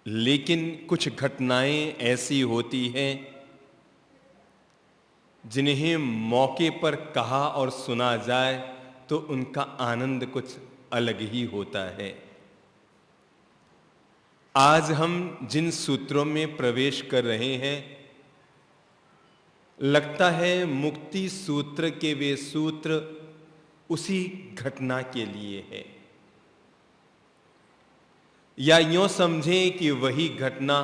लेकिन कुछ घटनाएं ऐसी होती हैं जिन्हें मौके पर कहा और सुना जाए तो उनका आनंद कुछ अलग ही होता है। आज हम जिन सूत्रों में प्रवेश कर रहे हैं, लगता है मुक्ति सूत्र के वे सूत्र उसी घटना के लिए है, या यूं समझें कि वही घटना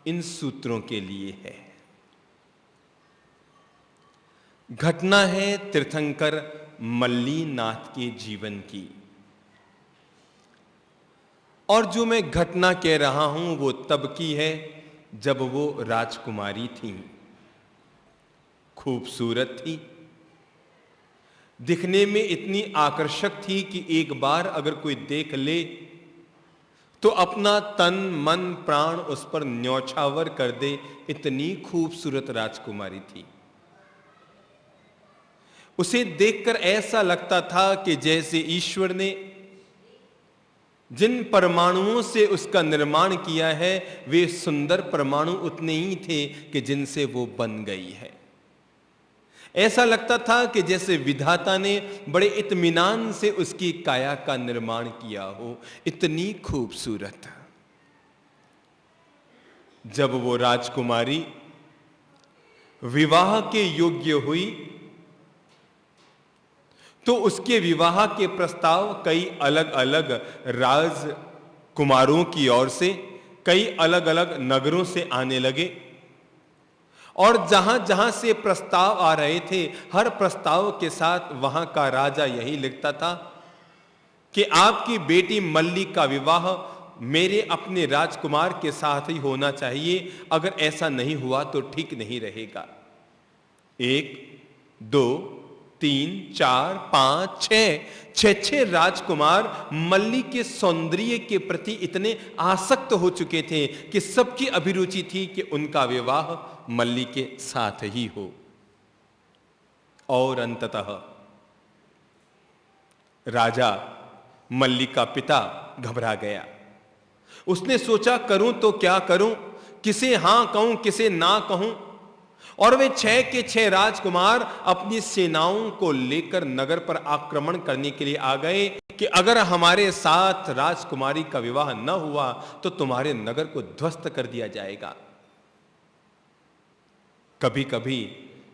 इन सूत्रों के लिए है। घटना है तीर्थंकर मल्लीनाथ के जीवन की, और जो मैं घटना कह रहा हूं वो तब की है जब वो राजकुमारी थी, खूबसूरत थी, दिखने में इतनी आकर्षक थी कि एक बार अगर कोई देख ले तो अपना तन मन प्राण उस पर न्यौछावर कर दे, इतनी खूबसूरत राजकुमारी थी। उसे देखकर ऐसा लगता था कि जैसे ईश्वर ने जिन परमाणुओं से उसका निर्माण किया है वे सुंदर परमाणु उतने ही थे कि जिनसे वो बन गई है। ऐसा लगता था कि जैसे विधाता ने बड़े इत्मीनान से उसकी काया का निर्माण किया हो, इतनी खूबसूरत। जब वो राजकुमारी विवाह के योग्य हुई तो उसके विवाह के प्रस्ताव कई अलग अलग राजकुमारों की ओर से कई अलग अलग नगरों से आने लगे, और जहां जहां से प्रस्ताव आ रहे थे हर प्रस्ताव के साथ वहां का राजा यही लिखता था कि आपकी बेटी मल्ली का विवाह मेरे अपने राजकुमार के साथ ही होना चाहिए, अगर ऐसा नहीं हुआ तो ठीक नहीं रहेगा। 1 2 3 4 5 6 राजकुमार मल्ली के सौंदर्य के प्रति इतने आसक्त हो चुके थे कि सबकी अभिरुचि थी कि उनका विवाह मल्ली के साथ ही हो। और अंततः राजा मल्ली का पिता घबरा गया। उसने सोचा करूं तो क्या करूं, किसे हां कहूं किसे ना कहूं, और वे 6 के 6 राजकुमार अपनी सेनाओं को लेकर नगर पर आक्रमण करने के लिए आ गए कि अगर हमारे साथ राजकुमारी का विवाह न हुआ तो तुम्हारे नगर को ध्वस्त कर दिया जाएगा। कभी कभी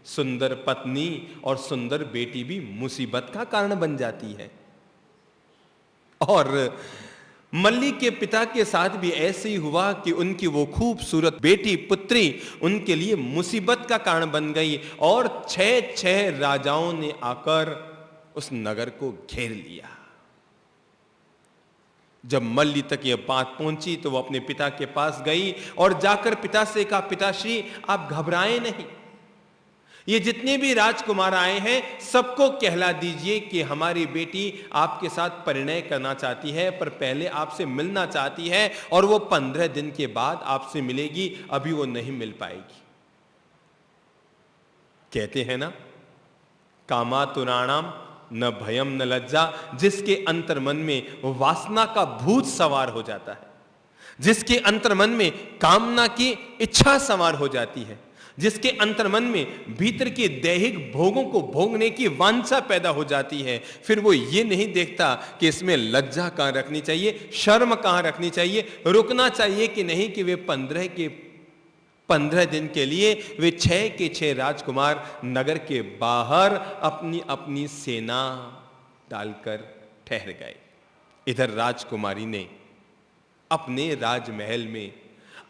सुंदर पत्नी और सुंदर बेटी भी मुसीबत का कारण बन जाती है, और मल्ली के पिता के साथ भी ऐसे ही हुआ कि उनकी वो खूबसूरत बेटी पुत्री उनके लिए मुसीबत का कारण बन गई, और 6 राजाओं ने आकर उस नगर को घेर लिया। जब मल्ली तक यह बात पहुंची तो वो अपने पिता के पास गई और जाकर पिता से कहा, पिताश्री आप घबराएं नहीं, ये जितने भी राजकुमार आए हैं सबको कहला दीजिए कि हमारी बेटी आपके साथ परिणय करना चाहती है, पर पहले आपसे मिलना चाहती है, और वो 15 दिन के बाद आपसे मिलेगी, अभी वो नहीं मिल पाएगी। कहते हैं ना, कामातुराणाम न भयम न लज्जा, जिसके अंतर्मन में वासना का भूत सवार हो जाता है, जिसके अंतर्मन में कामना की इच्छा सवार हो जाती है, जिसके अंतर्मन में भीतर के दैहिक भोगों को भोगने की वांछा पैदा हो जाती है, फिर वो ये नहीं देखता कि इसमें लज्जा कहां रखनी चाहिए, शर्म कहां रखनी चाहिए, रुकना चाहिए कि नहीं, कि वे 15 दिन के लिए वे 6 के 6 राजकुमार नगर के बाहर अपनी अपनी सेना डालकर ठहर गए। इधर राजकुमारी ने अपने राजमहल में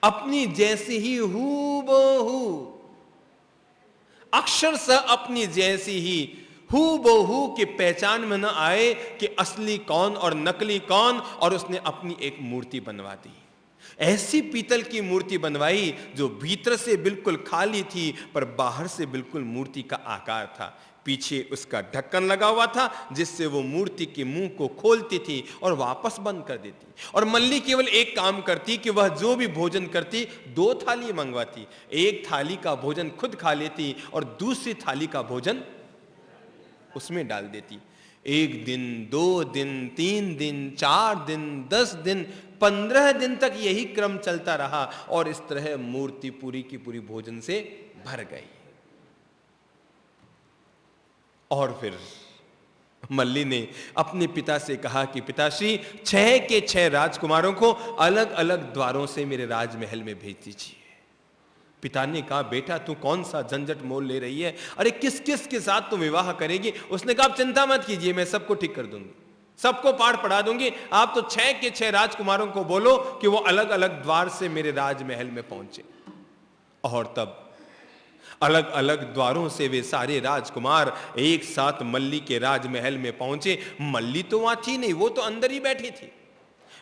अपनी जैसी ही हूबहू, अक्षरशः अपनी जैसी ही हूबहू की पहचान में न आए कि असली कौन और नकली कौन, और उसने अपनी एक मूर्ति बनवा दी। ऐसी पीतल की मूर्ति बनवाई जो भीतर से बिल्कुल खाली थी पर बाहर से बिल्कुल मूर्ति का आकार था। पीछे उसका ढक्कन लगा हुआ था जिससे वो मूर्ति के मुंह को खोलती थी और वापस बंद कर देती, और मल्ली केवल एक काम करती कि वह जो भी भोजन करती 2 थाली मंगवाती, एक थाली का भोजन खुद खा लेती और दूसरी थाली का भोजन उसमें डाल देती। 1 दिन, 2 दिन, 3 दिन, 4 दिन, 10 दिन, 15 दिन तक यही क्रम चलता रहा और इस तरह मूर्ति पूरी की पूरी भोजन से भर गई। और फिर मल्ली ने अपने पिता से कहा कि पिताश्री 6 के 6 राजकुमारों को अलग अलग द्वारों से मेरे राजमहल में भेज दीजिए। पिता ने कहा बेटा तू कौन सा झंझट मोल ले रही है, अरे किस किस के साथ तुम विवाह करेगी? उसने कहा आप चिंता मत कीजिए, मैं सबको ठीक कर दूंगी, सबको पाठ पढ़ा दूंगी। आप तो 6 के 6 राजकुमारों को बोलो कि वो अलग अलग द्वार से मेरे राजमहल में पहुंचे। और तब अलग अलग द्वारों से वे सारे राजकुमार एक साथ मल्ली के राजमहल में पहुंचे। मल्ली तो वहां थी नहीं, वो तो अंदर ही बैठी थी।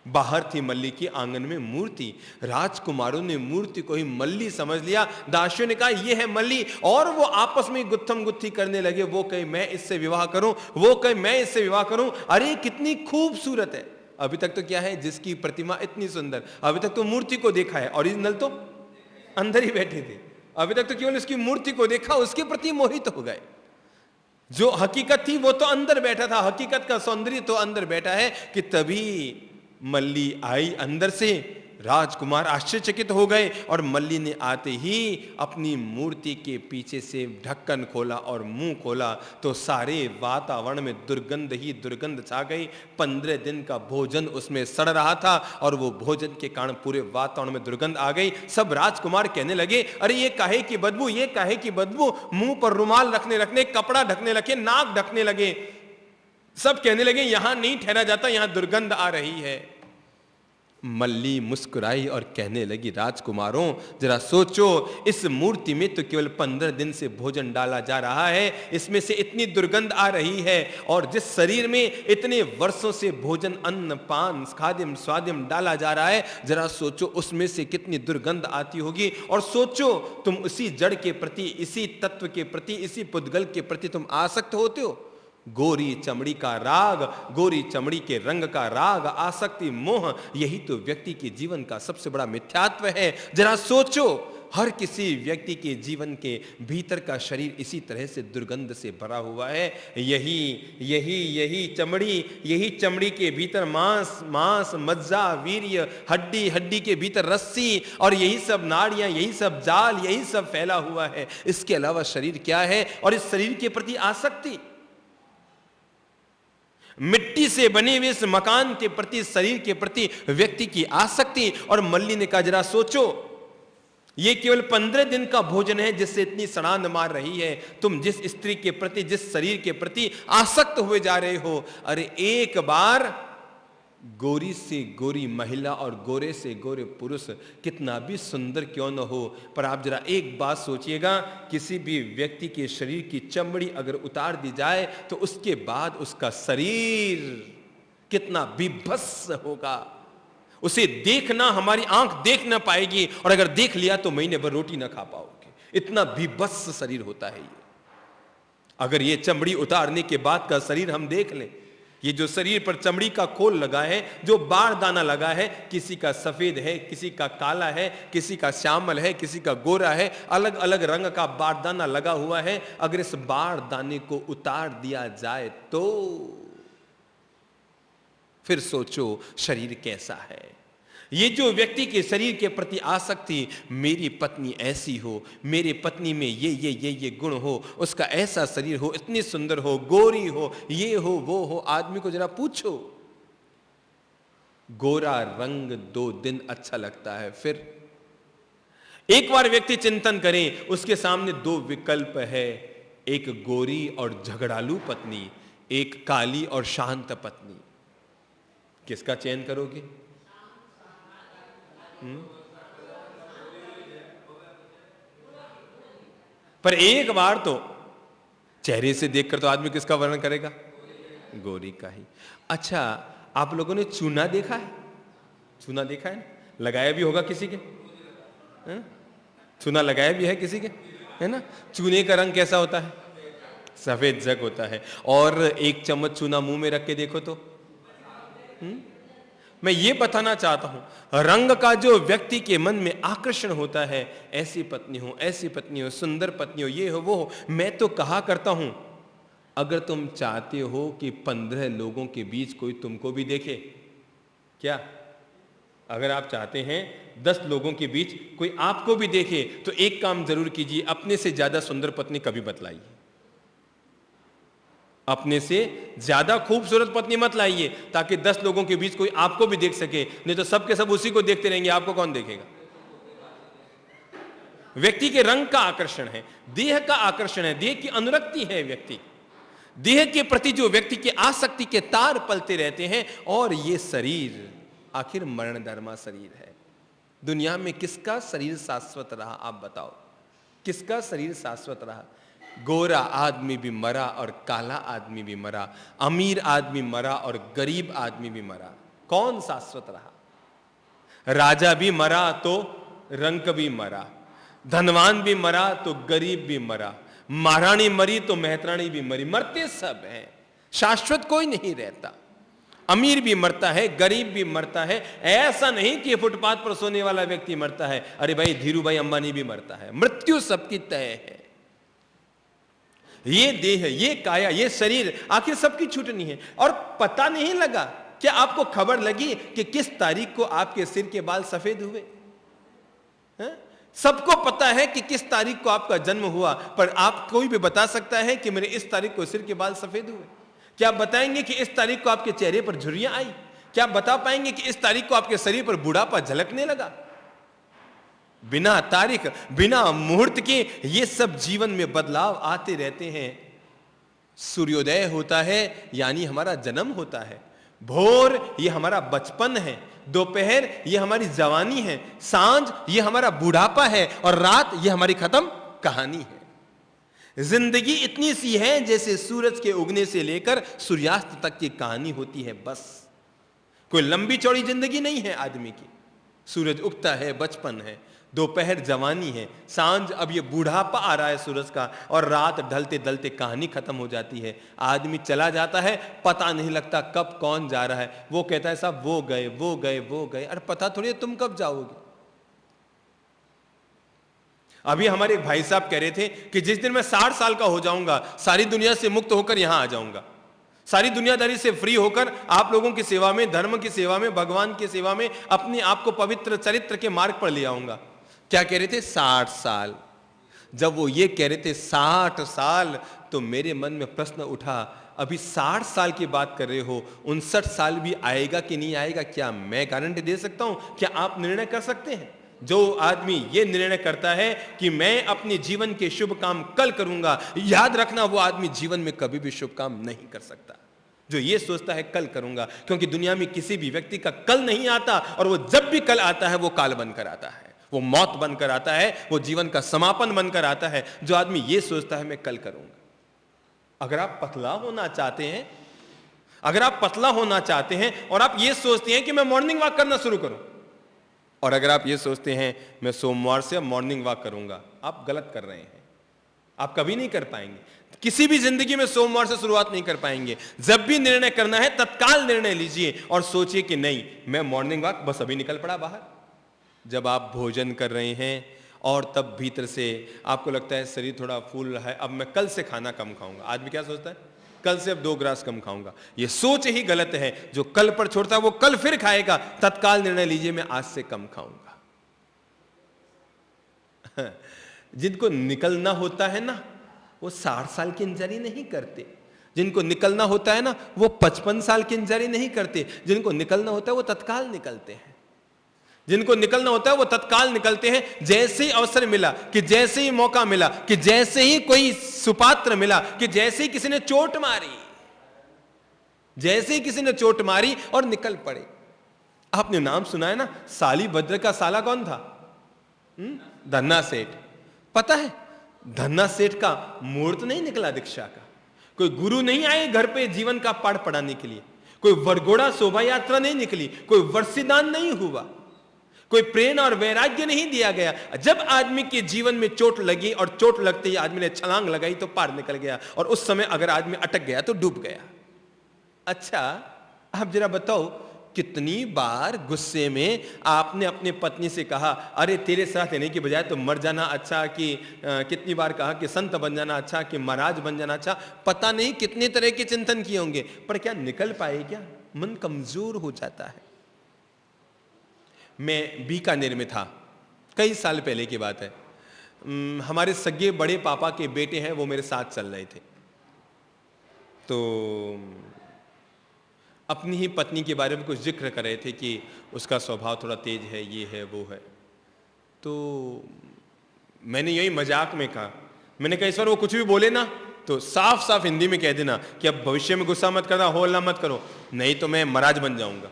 बाहर थी मल्ली के आंगन में मूर्ति। राजकुमारों ने मूर्ति को ही मल्ली समझ लिया। दासियों ने कहा यह है मल्ली, और वो आपस में गुत्थम गुत्थी करने लगे। वो कहे मैं इससे विवाह करूं, वो कहे मैं इससे विवाह करूं। अरे कितनी खूबसूरत है। अभी तक तो क्या है, जिसकी प्रतिमा इतनी सुंदर, अभी तक तो मूर्ति को देखा है, ओरिजिनल तो अंदर ही बैठे थे। अभी तक तो केवल उसकी मूर्ति को देखा, उसके प्रति मोहित हो गए। जो हकीकत थी वो तो अंदर बैठा था, हकीकत का सौंदर्य तो अंदर बैठा है। कि तभी मल्ली आई अंदर से। राजकुमार आश्चर्यचकित हो गए और मल्ली ने आते ही अपनी मूर्ति के पीछे से ढक्कन खोला और मुंह खोला तो सारे वातावरण में दुर्गंध ही दुर्गंध छा गई। 15 दिन का भोजन उसमें सड़ रहा था और वो भोजन के कारण पूरे वातावरण में दुर्गंध आ गई। सब राजकुमार कहने लगे अरे ये काहे की बदबू, ये काहे की बदबू। मुंह पर रुमाल रखने, कपड़ा ढकने लगे, नाक ढकने लगे। सब कहने लगे यहां नहीं ठहरा जाता, यहां दुर्गंध आ रही है। मल्ली मुस्कुराई और कहने लगी राजकुमारों जरा सोचो, इस मूर्ति में तो केवल 15 दिन से भोजन डाला जा रहा है, इसमें से इतनी दुर्गंध आ रही है। और जिस शरीर में इतने वर्षों से भोजन, अन्न, पान, खादिम स्वादिम डाला जा रहा है, जरा सोचो उसमें से कितनी दुर्गंध आती होगी। और सोचो तुम उसी जड़ के प्रति, इसी तत्व के प्रति, इसी पुद्गल के प्रति तुम आसक्त होते हो। गोरी चमड़ी का राग, गोरी चमड़ी के रंग का राग, आसक्ति, मोह, यही तो व्यक्ति के जीवन का सबसे बड़ा मिथ्यात्व है। जरा सोचो, हर किसी व्यक्ति के जीवन के भीतर का शरीर इसी तरह से दुर्गंध से भरा हुआ है। यही चमड़ी के भीतर मांस, मज्जा, वीर्य, हड्डी के भीतर रस्सी, और यही सब नाड़ियां, यही सब जाल, यही सब फैला हुआ है। इसके अलावा शरीर क्या है? और इस शरीर के प्रति आसक्ति, मिट्टी से बने हुए इस मकान के प्रति, शरीर के प्रति व्यक्ति की आसक्ति। और मल्ली ने कहा जरा सोचो, ये केवल 15 दिन का भोजन है जिससे इतनी सड़ांध मार रही है। तुम जिस स्त्री के प्रति, जिस शरीर के प्रति आसक्त हुए जा रहे हो, अरे एक बार गोरी से गोरी महिला और गोरे से गोरे पुरुष कितना भी सुंदर क्यों न हो, पर आप जरा एक बात सोचिएगा, किसी भी व्यक्ति के शरीर की चमड़ी अगर उतार दी जाए तो उसके बाद उसका शरीर कितना विभत्स होगा। उसे देखना, हमारी आंख देख ना पाएगी, और अगर देख लिया तो महीने भर रोटी ना खा पाओगे। इतना विभत्स शरीर होता है ये। अगर ये चमड़ी उतारने के बाद का शरीर हम देख लें, ये जो शरीर पर चमड़ी का खोल लगा है, जो बार दाना लगा है, किसी का सफेद है, किसी का काला है, किसी का श्यामल है, किसी का गोरा है, अलग अलग रंग का बारदाना लगा हुआ है। अगर इस बारदाने को उतार दिया जाए तो फिर सोचो शरीर कैसा है। ये जो व्यक्ति के शरीर के प्रति आसक्ति, मेरी पत्नी ऐसी हो, मेरे पत्नी में ये गुण हो, उसका ऐसा शरीर हो, इतनी सुंदर हो, गोरी हो, ये हो, वो हो। आदमी को जरा पूछो, गोरा रंग 2 दिन अच्छा लगता है, फिर एक बार व्यक्ति चिंतन करे, उसके सामने 2 विकल्प है, एक गोरी और झगड़ालू पत्नी, एक काली और शांत पत्नी। किसका चयन करोगे? पर एक बार तो चेहरे से देखकर तो आदमी किसका वर्णन करेगा? गोरी का ही। अच्छा, आप लोगों ने चूना देखा है? चूना देखा है ना? लगाया भी होगा किसी के, चूना लगाया भी है किसी के, है ना? चूने का रंग कैसा होता है? सफेद जग होता है। और एक चम्मच चूना मुंह में रख के देखो तो मैं ये बताना चाहता हूं, रंग का जो व्यक्ति के मन में आकर्षण होता है, ऐसी पत्नी हो, ऐसी पत्नी हो, सुंदर पत्नी हो, ये हो, वो हो। मैं तो कहा करता हूं, अगर तुम चाहते हो कि 15 लोगों के बीच कोई तुमको भी देखे, क्या अगर आप चाहते हैं 10 लोगों के बीच कोई आपको भी देखे, तो एक काम जरूर कीजिए, अपने से ज्यादा सुंदर पत्नी कभी मत लाइए। अपने से ज्यादा खूबसूरत पत्नी मत लाइए, ताकि 10 लोगों के बीच कोई आपको भी देख सके, नहीं तो सबके सब उसी को देखते रहेंगे, आपको कौन देखेगा। व्यक्ति के रंग का आकर्षण है, देह का आकर्षण है, देह की अनुरक्ति है, व्यक्ति देह के प्रति जो व्यक्ति के आसक्ति के तार पलते रहते हैं। और ये शरीर आखिर मरण धर्मा शरीर है। दुनिया में किसका शरीर शाश्वत रहा, आप बताओ, किसका शरीर शाश्वत रहा। गोरा आदमी भी मरा और काला आदमी भी मरा, अमीर आदमी मरा और गरीब आदमी भी मरा, कौन शाश्वत रहा। राजा भी मरा तो रंक भी मरा, धनवान भी मरा तो गरीब भी मरा, महारानी मरी तो मेहतरानी भी मरी, मरते सब हैं, शाश्वत कोई नहीं रहता। अमीर भी मरता है, गरीब भी मरता है। ऐसा नहीं कि फुटपाथ पर सोने वाला व्यक्ति मरता है, अरे भाई धीरू भाई अंबानी भी मरता है। मृत्यु सबकी तय है। ये देह, ये काया, ये शरीर आखिर सबकी छूटनी है। और पता नहीं लगा, क्या आपको खबर लगी कि किस तारीख को आपके सिर के बाल सफेद हुए? सबको पता है कि किस तारीख को आपका जन्म हुआ, पर आप कोई भी बता सकता है कि मेरे इस तारीख को सिर के बाल सफेद हुए? क्या आप बताएंगे कि इस तारीख को आपके चेहरे पर झुर्रियां आई? क्या आप बता पाएंगे कि इस तारीख को आपके शरीर पर बुढ़ापा झलकने लगा? बिना तारीख, बिना मुहूर्त के ये सब जीवन में बदलाव आते रहते हैं। सूर्योदय होता है यानी हमारा जन्म होता है, भोर ये हमारा बचपन है, दोपहर ये हमारी जवानी है, सांझ ये हमारा बुढ़ापा है, और रात ये हमारी खत्म कहानी है। जिंदगी इतनी सी है जैसे सूरज के उगने से लेकर सूर्यास्त तक की कहानी होती है, बस। कोई लंबी चौड़ी जिंदगी नहीं है आदमी की। सूरज उगता है बचपन है, दोपहर जवानी है, सांझ अब ये बुढ़ापा आ रहा है सूरज का, और रात ढलते ढलते कहानी खत्म हो जाती है। आदमी चला जाता है, पता नहीं लगता कब कौन जा रहा है। वो कहता है साहब वो गए वो गए वो गए, अरे पता थोड़ी है तुम कब जाओगे। अभी हमारे एक भाई साहब कह रहे थे कि जिस दिन मैं 60 साल का हो जाऊंगा, सारी दुनिया से मुक्त होकर यहां आ जाऊंगा, सारी दुनियादारी से फ्री होकर आप लोगों की सेवा में, धर्म की सेवा में, भगवान की सेवा में अपने आप को पवित्र चरित्र के मार्ग पर ले आऊंगा। क्या कह रहे थे? 60 साल। जब वो ये कह रहे थे 60 साल, तो मेरे मन में प्रश्न उठा, अभी 60 साल की बात कर रहे हो, 59 साल भी आएगा कि नहीं आएगा, क्या मैं गारंटी दे सकता हूं? क्या आप निर्णय कर सकते हैं? जो आदमी ये निर्णय करता है कि मैं अपने जीवन के शुभ काम कल करूंगा, याद रखना वो आदमी जीवन में कभी भी शुभ काम नहीं कर सकता। जो ये सोचता है कल करूंगा, क्योंकि दुनिया में किसी भी व्यक्ति का कल नहीं आता, और वो जब भी कल आता है वो काल बनकर आता है, वो मौत बनकर आता है, वो जीवन का समापन बनकर आता है। जो आदमी ये सोचता है मैं कल करूंगा। अगर आप पतला होना चाहते हैं, अगर आप पतला होना चाहते हैं और आप ये सोचते हैं कि मैं मॉर्निंग वॉक करना शुरू करूं, और अगर आप ये सोचते हैं मैं सोमवार से मॉर्निंग वॉक करूंगा, आप गलत कर रहे हैं। आप कभी नहीं कर पाएंगे। किसी भी जिंदगी में सोमवार से शुरुआत नहीं कर पाएंगे। जब भी निर्णय करना है तत्काल निर्णय लीजिए और सोचिए कि नहीं, मैं मॉर्निंग वॉक, बस अभी निकल पड़ा बाहर। जब आप भोजन कर रहे हैं और तब भीतर से आपको लगता है शरीर थोड़ा फूल रहा है, अब मैं कल से खाना कम खाऊंगा। आदमी क्या सोचता है? कल से अब 2 ग्रास कम खाऊंगा। यह सोच ही गलत है। जो कल पर छोड़ता है वो कल फिर खाएगा। तत्काल निर्णय लीजिए मैं आज से कम खाऊंगा। जिनको निकलना होता है ना, वो 60 साल की इंतजारी नहीं करते। जिनको निकलना होता है ना, वो 55 साल की इंतजारी नहीं करते। जिनको निकलना होता है वो तत्काल निकलते हैं। जिनको निकलना होता है वो तत्काल निकलते हैं। जैसे ही अवसर मिला, कि जैसे ही मौका मिला, कि जैसे ही कोई सुपात्र मिला, कि जैसे ही किसी ने चोट मारी, जैसे ही किसी ने चोट मारी और निकल पड़े। आपने नाम सुना है ना, सालीभद्र का साला कौन था? धन्ना सेठ। पता है, धन्ना सेठ का मुहूर्त नहीं निकला दीक्षा का। कोई गुरु नहीं आए घर पे जीवन का पाठ पढ़ाने के लिए। कोई वरघोड़ा शोभा यात्रा नहीं निकली। कोई वर्षीदान नहीं हुआ। कोई प्रेरणा और वैराग्य नहीं दिया गया। जब आदमी के जीवन में चोट लगी और चोट लगते ही आदमी ने छलांग लगाई तो पार निकल गया, और उस समय अगर आदमी अटक गया तो डूब गया। अच्छा, आप जरा बताओ, कितनी बार गुस्से में आपने अपने पत्नी से कहा, अरे तेरे साथ रहने की बजाय तो मर जाना अच्छा, कि कितनी बार कहा कि संत बन जाना अच्छा, कि महाराज बन जाना अच्छा। पता नहीं कितने तरह के चिंतन किए होंगे, पर क्या निकल पाए? क्या मन कमजोर हो जाता है। मैं बीकानेर में था, कई साल पहले की बात है। हमारे सगे बड़े पापा के बेटे हैं, वो मेरे साथ चल रहे थे। तो अपनी ही पत्नी के बारे में कुछ जिक्र कर रहे थे कि उसका स्वभाव थोड़ा तेज है, ये है वो है। तो मैंने यही मजाक में कहा, मैंने कहा इस बार वो कुछ भी बोले ना तो साफ साफ हिंदी में कह देना कि अब भविष्य में गुस्सा मत करना, हल्ला मत करो, नहीं तो मैं महाराज बन जाऊंगा।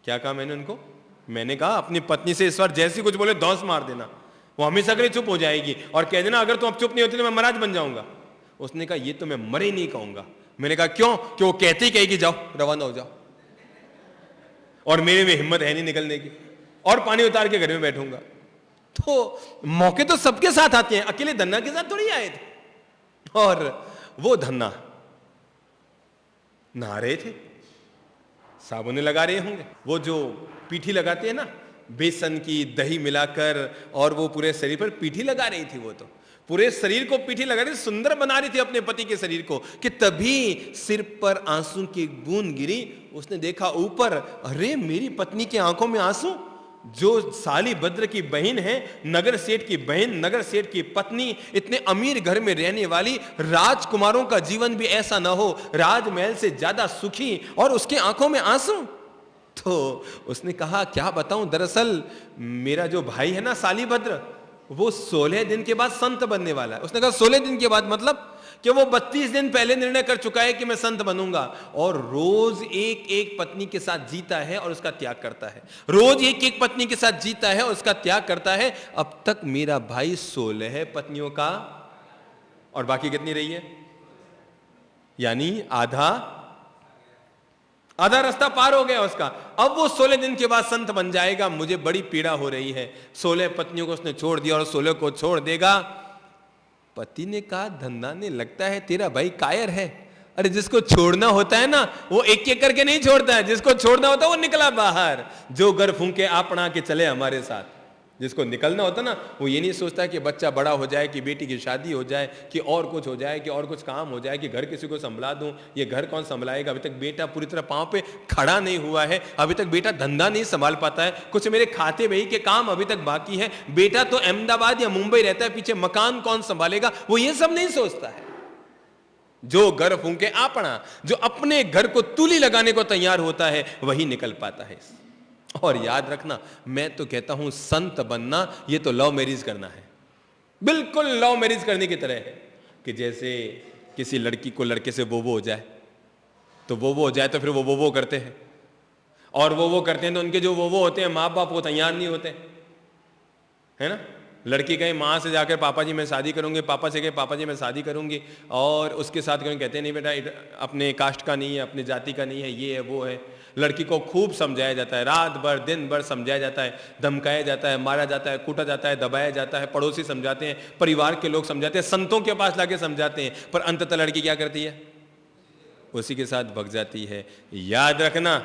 क्या कहा मैंने उनको? मैंने कहा अपनी पत्नी से इस बार जैसी कुछ बोले धौंस मार देना, वो हमेशा के लिए चुप हो जाएगी, और कह देना अगर तुम अब चुप नहीं होती तो मैं महाराज बन जाऊंगा। उसने कहा ये तो मैं मरे नहीं कहूंगा। मैंने कहा क्यों? कि वो कहती कहेगी जाओ रवाना हो जाओ, और मेरे में हिम्मत है नहीं निकलने की, और पानी उतार के घर में बैठूंगा। तो मौके तो सबके साथ आते हैं, अकेले धन्ना के साथ थोड़ी आए थे। और वो धन्ना नहा रहे थे, साबुन लगा रहे होंगे, वो जो पीठी लगाते हैं ना बेसन की दही मिलाकर, और वो पूरे शरीर पर पीठी लगा रही थी। वो तो पूरे शरीर को पीठी लगा रही, सुंदर बना रही थी अपने पति के शरीर को, कि तभी सिर पर आंसू की बूंद गिरी। उसने देखा ऊपर, अरे मेरी पत्नी की आंखों में आंसू। जो साली भद्र की बहन है, नगर सेठ की बहन, नगर सेठ की पत्नी, इतने अमीर घर में रहने वाली, राजकुमारों का जीवन भी ऐसा ना हो, राजमहल से ज्यादा सुखी, और उसके आंखों में आंसू। तो उसने कहा क्या बताऊं, दरअसल मेरा जो भाई है ना साली भद्र, वो 16 दिन के बाद संत बनने वाला है। उसने कहा 16 दिन के बाद मतलब? कि वो 32 दिन पहले निर्णय कर चुका है कि मैं संत बनूंगा, और रोज एक एक पत्नी के साथ जीता है और उसका त्याग करता है, रोज एक एक पत्नी के साथ जीता है और उसका त्याग करता है। अब तक मेरा भाई 16 पत्नियों का, और बाकी कितनी रही है? यानी आधा रास्ता पार हो गया उसका। अब वो 16 दिन के बाद संत बन जाएगा। मुझे बड़ी पीड़ा हो रही है, 16 पत्नियों को उसने छोड़ दिया और 16 को छोड़ देगा। पति ने कहा धन्ना ने लगता है तेरा भाई कायर है। अरे जिसको छोड़ना होता है ना वो एक एक करके नहीं छोड़ता है, जिसको छोड़ना होता है वो निकला बाहर। जो घर फूंके आपना के चले हमारे साथ, जिसको निकलना होता ना वो ये नहीं सोचता कि बच्चा बड़ा हो जाए, कि बेटी की शादी हो जाए, कि और कुछ हो जाए, कि और कुछ काम हो जाए, कि घर किसी को संभला दूं, ये घर कौन संभलाएगा। अभी तक बेटा पूरी तरह पांव पे खड़ा नहीं हुआ है, अभी तक बेटा धंधा नहीं संभाल पाता है, कुछ मेरे खाते बही के काम अभी तक बाकी है, बेटा तो अहमदाबाद या मुंबई रहता है, पीछे मकान कौन संभालेगा, वो ये सब नहीं सोचता है। जो घर फूंके आपना, जो अपने घर को तूली लगाने को तैयार होता है, वही निकल पाता है। और याद रखना, मैं तो कहता हूं संत बनना ये तो लव मैरिज करना है, बिल्कुल लव मैरिज करने की तरह है। कि जैसे किसी लड़की को लड़के से वो हो जाए, तो वो हो जाए तो फिर वो करते हैं, और वो करते हैं तो उनके जो वो होते हैं माँ बाप वो तैयार नहीं होते, है ना। लड़की कहे माँ से जाकर पापा जी मैं शादी करूंगी, पापा से कहे पापा जी मैं शादी करूंगी, और उसके साथ कहीं कहते नहीं बेटा अपने कास्ट का नहीं है, अपने जाति का नहीं है, ये है वो है। लड़की को खूब समझाया जाता है, रात भर दिन भर समझाया जाता है, धमकाया जाता है, मारा जाता है, कूटा जाता है, दबाया जाता है, पड़ोसी समझाते हैं, परिवार के लोग समझाते हैं, संतों के पास लाके समझाते हैं, पर अंततः लड़की क्या करती है? उसी के साथ भग जाती है। याद रखना,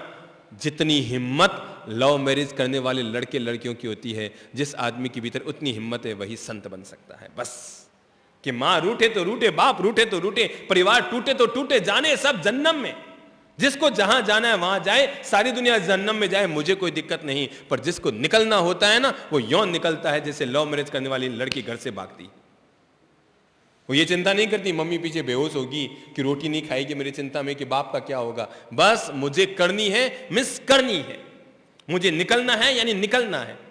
जितनी हिम्मत लव मैरिज करने वाले लड़के लड़कियों की होती है, जिस आदमी के भीतर उतनी हिम्मत है वही संत बन सकता है। बस कि मां रूठे तो रूठे, बाप रूठे तो रूठे, परिवार टूटे तो टूटे, जाने सब जन्नम में। जिसको जहां जाना है वहां जाए, सारी दुनिया जन्नम में जाए, मुझे कोई दिक्कत नहीं। पर जिसको निकलना होता है ना वो यौन निकलता है, जैसे लव मैरिज करने वाली लड़की घर से भागती। वो ये चिंता नहीं करती मम्मी पीछे बेहोश होगी कि रोटी नहीं खाएगी मेरी चिंता में, कि बाप का क्या होगा। बस मुझे करनी है, मिस करनी है, मुझे निकलना है यानी निकलना है।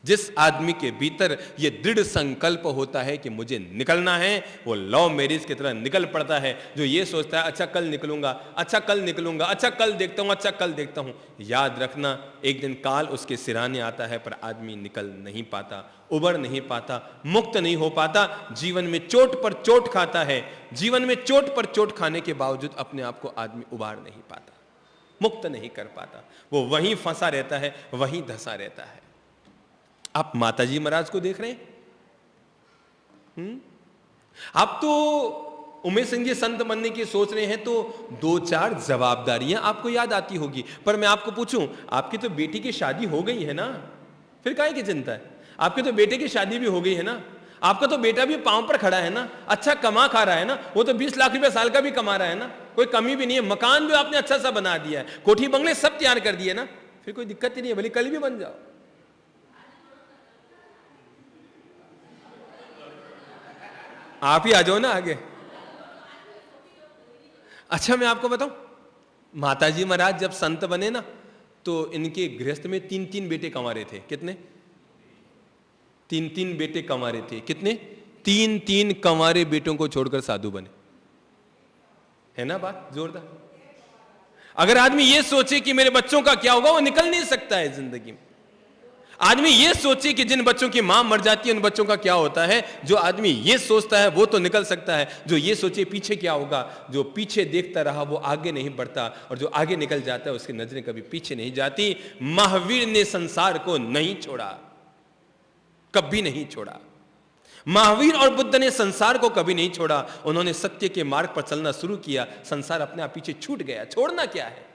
जिस आदमी के भीतर ये दृढ़ संकल्प होता है कि मुझे निकलना है, वो लव मैरिज की तरह निकल पड़ता है। जो ये सोचता है अच्छा कल निकलूंगा, अच्छा कल निकलूंगा, अच्छा कल देखता हूं, अच्छा कल देखता हूं, याद रखना एक दिन काल उसके सिराने आता है, पर आदमी निकल नहीं पाता, उबर नहीं पाता, मुक्त नहीं हो पाता। जीवन में चोट पर चोट खाता है, जीवन में चोट पर चोट खाने के बावजूद अपने आप को आदमी उबार नहीं पाता, मुक्त नहीं कर पाता, वो वहीं फंसा रहता है, वहीं धंसा रहता है। आप माताजी महाराज को देख रहे हैं, आप तो उमेश सिंह जी संत बनने की सोच रहे हैं तो 2-4 जवाबदारियां आपको याद आती होगी। पर मैं आपको पूछूं, आपकी तो बेटी की शादी हो गई है ना, फिर काहे की चिंता है? आपके तो बेटे की शादी भी हो गई है ना, आपका तो बेटा भी पांव पर खड़ा है ना, अच्छा कमा खा रहा है ना, वो तो 20 लाख रुपए साल का भी कमा रहा है ना, कोई कमी भी नहीं है, मकान भी आपने अच्छा सा बना दिया है, कोठी बंगले सब तैयार कर दिए ना, फिर कोई दिक्कत ही नहीं है, भले कल भी बन जाओ। आप ही आ जाओ ना आगे। अच्छा मैं आपको बताऊं, माताजी महाराज जब संत बने ना तो इनके गृहस्थ में 3-3 बेटे कंवारे थे। कितने? 3-3 बेटे कंवारे थे। कितने? 3-3 कंवारे बेटों को छोड़कर साधु बने। है ना बात जोरदार? अगर आदमी ये सोचे कि मेरे बच्चों का क्या होगा, वो निकल नहीं सकता है जिंदगी में। आदमी ये सोचे कि जिन बच्चों की मां मर जाती है उन बच्चों का क्या होता है, जो आदमी ये सोचता है वो तो निकल सकता है। जो ये सोचे पीछे क्या होगा, जो पीछे देखता रहा वो आगे नहीं बढ़ता, और जो आगे निकल जाता है उसकी नजरें कभी पीछे नहीं जाती। महावीर ने संसार को नहीं छोड़ा, कभी नहीं छोड़ा। महावीर और बुद्ध ने संसार को कभी नहीं छोड़ा। उन्होंने सत्य के मार्ग पर चलना शुरू किया, संसार अपने आप पीछे छूट गया। छोड़ना क्या है?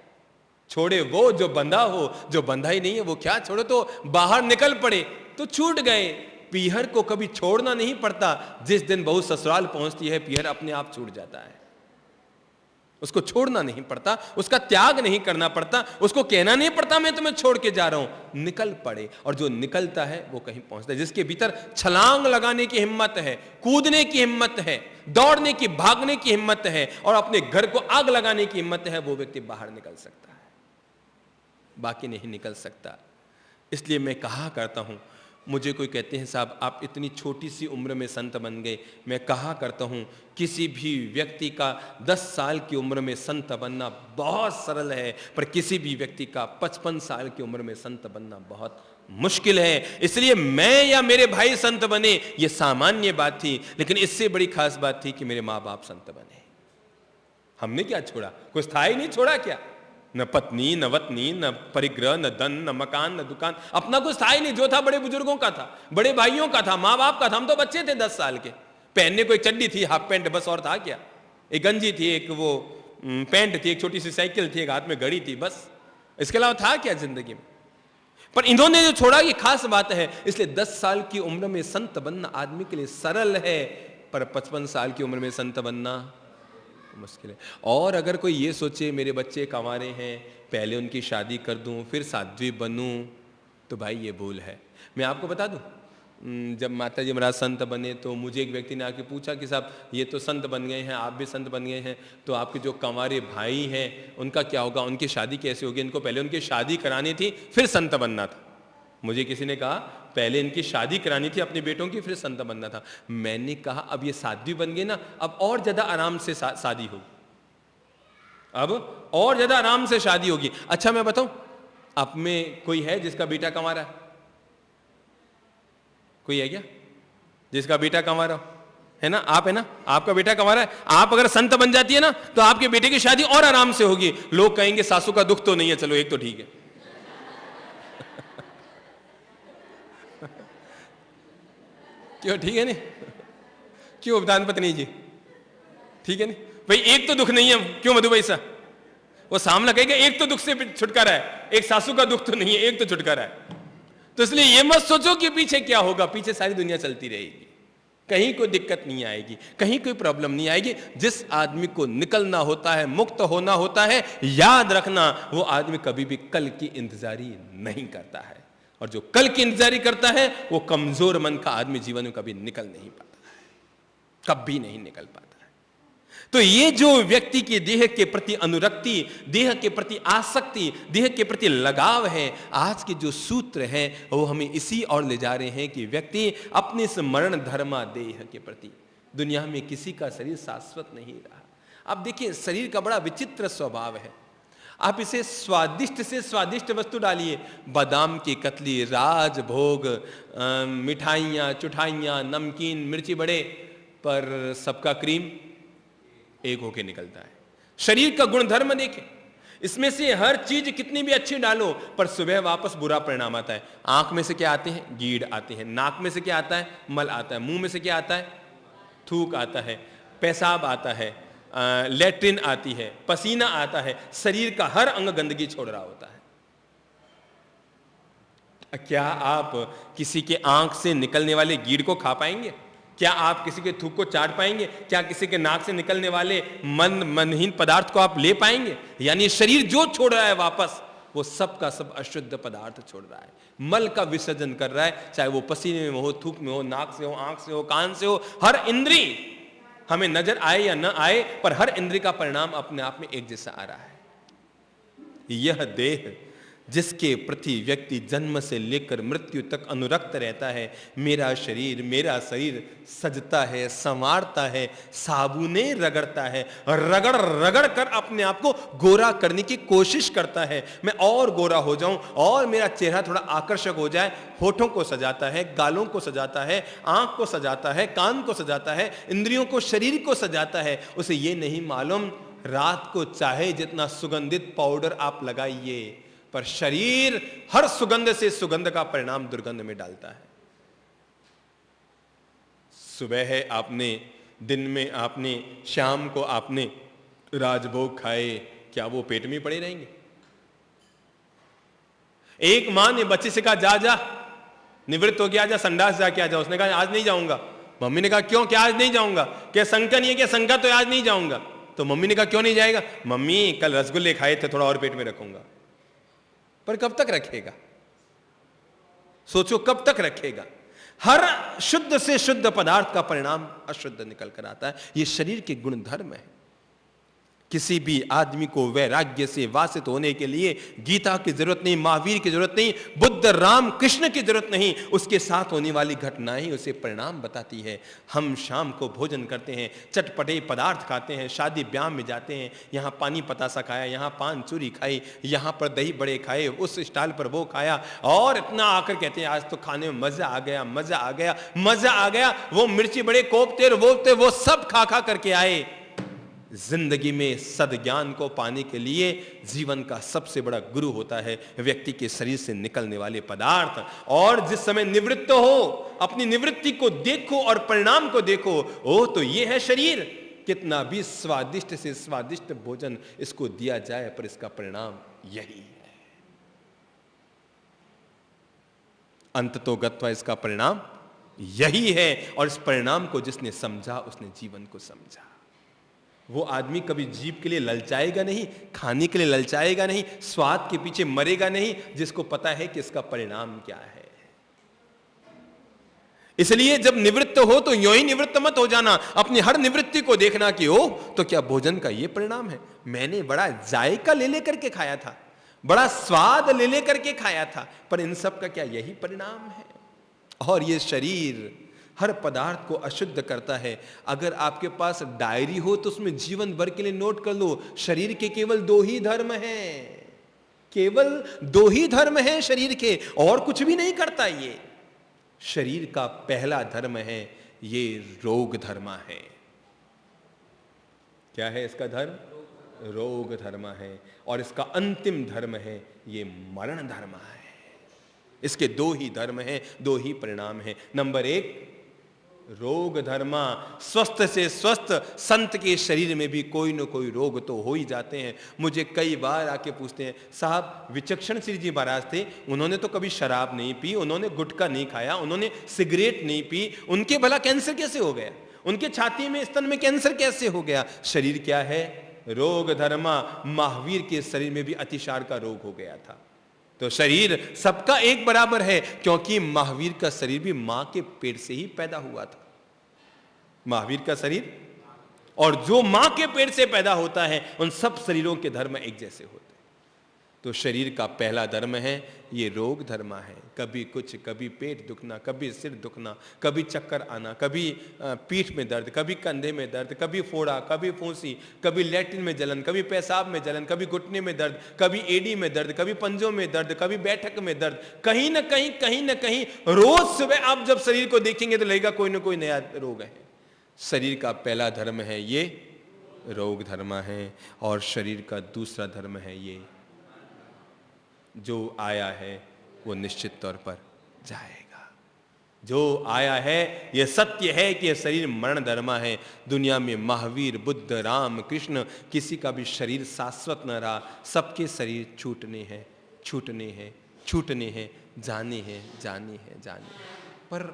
छोड़े वो जो बंधा हो, जो बंधा ही नहीं है वो क्या छोड़ो, तो बाहर निकल पड़े तो छूट गए। पीहर को कभी छोड़ना नहीं पड़ता। जिस दिन बहू ससुराल पहुंचती है पीहर अपने आप छूट जाता है, उसको छोड़ना नहीं पड़ता, उसका त्याग नहीं करना पड़ता, उसको कहना नहीं पड़ता मैं तुम्हें छोड़ के जा रहा हूं। निकल पड़े, और जो निकलता है वो कहीं पहुंचता है। जिसके भीतर छलांग लगाने की हिम्मत है, कूदने की हिम्मत है, दौड़ने की, भागने की हिम्मत है, और अपने घर को आग लगाने की हिम्मत है, वो व्यक्ति बाहर निकल सकता है, बाकी नहीं निकल सकता। इसलिए मैं कहा करता हूं, मुझे कोई कहते हैं साहब आप इतनी छोटी सी उम्र में संत बन गए, मैं कहा करता हूं किसी भी व्यक्ति का 10 साल की उम्र में संत बनना बहुत सरल है, पर किसी भी व्यक्ति का 55 साल की उम्र में संत बनना बहुत मुश्किल है। इसलिए मैं या मेरे भाई संत बने ये सामान्य बात थी, लेकिन इससे बड़ी खास बात थी कि मेरे माँ बाप संत बने। हमने क्या छोड़ा? कुछ था ही नहीं, छोड़ा क्या? न पत्नी, न वतनी, न परिग्रह, न धन, न मकान, न दुकान, अपना कुछ था ही नहीं। जो था बड़े बुजुर्गों का था, बड़े भाइयों का था, माँ बाप का था। हम तो बच्चे थे 10 साल के, पहनने को एक चड्डी थी, हाफ पैंट, बस, और था क्या? एक गंजी थी, एक वो पैंट थी, एक छोटी सी साइकिल थी, एक हाथ में घड़ी थी, बस। इसके अलावा था क्या जिंदगी में? पर इन्होंने जो छोड़ा ये खास बात है। इसलिए 10 साल की उम्र में संत बनना आदमी के लिए सरल है, पर 55 साल की उम्र में संत बनना मुश्किल है। और अगर कोई ये सोचे मेरे बच्चे कंवारे हैं, पहले उनकी शादी कर दूं फिर साध्वी बनूं, तो भाई ये भूल है। मैं आपको बता दूं, जब माताजी महाराज संत बने तो मुझे एक व्यक्ति ने आके पूछा कि साहब ये तो संत बन गए हैं, आप भी संत बन गए हैं, तो आपके जो कंवारे भाई हैं उनका क्या होगा, उनकी शादी कैसे होगी? इनको पहले उनकी शादी करानी थी फिर संत बनना था। मुझे किसी ने कहा पहले इनकी शादी करानी थी अपने बेटों की, फिर संत बनना था। मैंने कहा अब ये साध्वी बन गए ना, अब और ज्यादा आराम से शादी होगी, अब और ज्यादा आराम से शादी होगी। अच्छा मैं बताऊं, आप में कोई है जिसका बेटा कमा रहा है? कोई है क्या जिसका बेटा कमा रहा है? ना, आप है ना, आपका बेटा कमा रहा है। आप अगर संत बन जाती है ना तो आपके बेटे की शादी और आराम से होगी। लोग कहेंगे सासू का दुख तो नहीं है, चलो एक तो ठीक है। क्यों ठीक है नहीं? क्यों विधान पत्नी जी ठीक है नहीं भाई? एक तो दुख नहीं है, क्यों मधु भाई सा? वो सामना कहेगा एक तो दुख से छुटकारा है, एक सासू का दुख तो नहीं है, एक तो छुटकारा है। तो इसलिए ये मत सोचो कि पीछे क्या होगा, पीछे सारी दुनिया चलती रहेगी, कहीं कोई दिक्कत नहीं आएगी, कहीं कोई प्रॉब्लम नहीं आएगी। जिस आदमी को निकलना होता है, मुक्त होना होता है, याद रखना वो आदमी कभी भी कल की इंतजारी नहीं करता है, और जो कल की इंतजारी करता है वो कमजोर मन का आदमी जीवन में कभी निकल नहीं पाता है, कभी नहीं निकल पाता है। तो ये जो व्यक्ति की देह के प्रति अनुरक्ति, देह के प्रति आसक्ति, देह के प्रति लगाव है, आज के जो सूत्र हैं वो हमें इसी और ले जा रहे हैं कि व्यक्ति अपने इस मरण धर्मा देह के प्रति, दुनिया में किसी का शरीर शाश्वत नहीं रहा। अब देखिए शरीर का बड़ा विचित्र स्वभाव है। आप इसे स्वादिष्ट से स्वादिष्ट वस्तु डालिए, बादाम की कतली, राजभोग, मिठाइयाँ, चुठाइयाँ, नमकीन, मिर्ची बड़े, पर सबका क्रीम एक होके निकलता है। शरीर का गुणधर्म देखें, इसमें से हर चीज कितनी भी अच्छी डालो पर सुबह वापस बुरा परिणाम आता है। आंख में से क्या आते हैं? कीड़ आते हैं। नाक में से क्या आता है? मल आता है। मुंह में से क्या आता है? थूक आता है। पेशाब आता है, लेट्रिन आती है, पसीना आता है, शरीर का हर अंग गंदगी छोड़ रहा होता है। क्या आप किसी के आंख से निकलने वाले कीड़ को खा पाएंगे? क्या आप किसी के थूक को चाट पाएंगे? क्या किसी के नाक से निकलने वाले मनहीन पदार्थ को आप ले पाएंगे? यानी शरीर जो छोड़ रहा है वापस, वो सब का सब अशुद्ध पदार्थ छोड़ रहा है, मल का विसर्जन कर रहा है, चाहे वो पसीने में हो, थूक में हो, नाक से हो, आंख से हो, कान से हो। हर इंद्री हमें नजर आए या न आए, पर हर इंद्री का परिणाम अपने आप में एक जैसा आ रहा है। यह देह जिसके प्रति व्यक्ति जन्म से लेकर मृत्यु तक अनुरक्त रहता है, मेरा शरीर सजता है, संवारता है, साबुने रगड़ता है, रगड़ रगड़ कर अपने आप को गोरा करने की कोशिश करता है। मैं और गोरा हो जाऊं और मेरा चेहरा थोड़ा आकर्षक हो जाए। होठों को सजाता है, गालों को सजाता है, आंख को सजाता है, कान को सजाता है, इंद्रियों को, शरीर को सजाता है। उसे ये नहीं मालूम रात को चाहे जितना सुगंधित पाउडर आप लगाइए, पर शरीर हर सुगंध से सुगंध का परिणाम दुर्गंध में डालता है। सुबह है आपने, दिन में आपने, शाम को आपने राजभोग खाए, क्या वो पेट में पड़े रहेंगे? एक मां ने बच्चे से कहा जा जा निवृत्त हो गया, जा संडास जाके आ जा। उसने कहा आज नहीं जाऊंगा। मम्मी ने कहा क्यों, क्या आज नहीं जाऊंगा? क्या शंका नहीं है? क्या शंका तो आज नहीं जाऊंगा। तो मम्मी ने कहा क्यों नहीं जाएगा? मम्मी कल रसगुल्ले खाए थे, थोड़ा और पेट में रखूंगा। पर कब तक रखेगा? सोचो कब तक रखेगा? हर शुद्ध से शुद्ध पदार्थ का परिणाम अशुद्ध निकल कर आता है। यह शरीर के गुण धर्म है। किसी भी आदमी को वैराग्य से वासित होने के लिए गीता की जरूरत नहीं, महावीर की जरूरत नहीं, बुद्ध, राम, कृष्ण की जरूरत नहीं। उसके साथ होने वाली घटनाएं ही उसे परिणाम बताती है। हम शाम को भोजन करते हैं, चटपटे पदार्थ खाते हैं, शादी ब्याह में जाते हैं, यहाँ पानी पतासा खाया, यहाँ पान चूरी खाई, यहाँ पर दही बड़े खाए, उस स्टाइल पर वो खाया, और इतना आकर कहते हैं आज तो खाने में मजा आ गया, मजा आ गया, मजा आ गया। वो मिर्ची बड़े कोफ्ते वो सब खा खा करके आए। जिंदगी में सद्ज्ञान को पाने के लिए जीवन का सबसे बड़ा गुरु होता है व्यक्ति के शरीर से निकलने वाले पदार्थ। और जिस समय निवृत्त हो, अपनी निवृत्ति को देखो और परिणाम को देखो। ओ तो ये है शरीर, कितना भी स्वादिष्ट से स्वादिष्ट भोजन इसको दिया जाए, पर इसका परिणाम यही है। अंततोगत्वा इसका परिणाम यही है। और इस परिणाम को जिसने समझा, उसने जीवन को समझा। वो आदमी कभी जीभ के लिए ललचाएगा नहीं, खाने के लिए ललचाएगा नहीं, स्वाद के पीछे मरेगा नहीं, जिसको पता है कि इसका परिणाम क्या है। इसलिए जब निवृत्त हो तो यूं ही निवृत्त मत हो जाना। अपनी हर निवृत्ति को देखना कि ओ तो क्या भोजन का ये परिणाम है? मैंने बड़ा जायका ले लेकर के खाया था, बड़ा स्वाद ले लेकर के खाया था, पर इन सब का क्या यही परिणाम है? और ये शरीर हर पदार्थ को अशुद्ध करता है। अगर आपके पास डायरी हो तो उसमें जीवन भर के लिए नोट कर लो, शरीर के केवल 2 ही धर्म हैं, केवल 2 ही धर्म हैं शरीर के, और कुछ भी नहीं करता। ये शरीर का पहला धर्म है, ये रोग धर्म है। क्या है इसका धर्म? रोग धर्म है। और इसका अंतिम धर्म है, ये मरण धर्म है। इसके 2 ही धर्म हैं, 2 ही परिणाम हैं। नंबर 1 रोग धर्मा, स्वस्थ से स्वस्थ संत के शरीर में भी कोई न कोई रोग तो हो ही जाते हैं। मुझे कई बार आके पूछते हैं, साहब विचक्षण श्री जी महाराज थे, उन्होंने तो कभी शराब नहीं पी, उन्होंने गुटखा नहीं खाया, उन्होंने सिगरेट नहीं पी, उनके भला कैंसर कैसे हो गया? उनके छाती में, स्तन में कैंसर कैसे हो गया? शरीर क्या है? रोग धर्मा। महावीर के शरीर में भी अतिसार का रोग हो गया था। तो शरीर सबका एक बराबर है, क्योंकि महावीर का शरीर भी मां के पेट से ही पैदा हुआ था। महावीर का शरीर, और जो मां के पेट से पैदा होता है, उन सब शरीरों के धर्म एक जैसे होते हैं। तो शरीर का पहला धर्म है, ये रोग धर्म है। कभी कुछ, कभी पेट दुखना, कभी सिर दुखना, कभी चक्कर आना, कभी पीठ में दर्द, कभी कंधे में दर्द, कभी फोड़ा, कभी फूंसी, कभी लैट्रिन में जलन, कभी पेशाब में जलन, कभी घुटने में दर्द, कभी एड़ी में दर्द, कभी पंजों में दर्द, कभी बैठक में दर्द। कहीं ना कहीं रोज सुबह आप जब शरीर को देखेंगे तो लगेगा कोई ना कोई नया रोग है। शरीर का पहला धर्म है ये रोग धर्म है, और शरीर का दूसरा धर्म है ये जो आया है वो निश्चित तौर पर जाएगा। जो आया है यह सत्य है कि यह शरीर मरण धर्मा है। दुनिया में महावीर, बुद्ध, राम, कृष्ण, किसी का भी शरीर शाश्वत न रहा, सबके शरीर छूटने हैं, छूटने हैं, छूटने हैं, जाने हैं, जाने हैं, जाने हैं। पर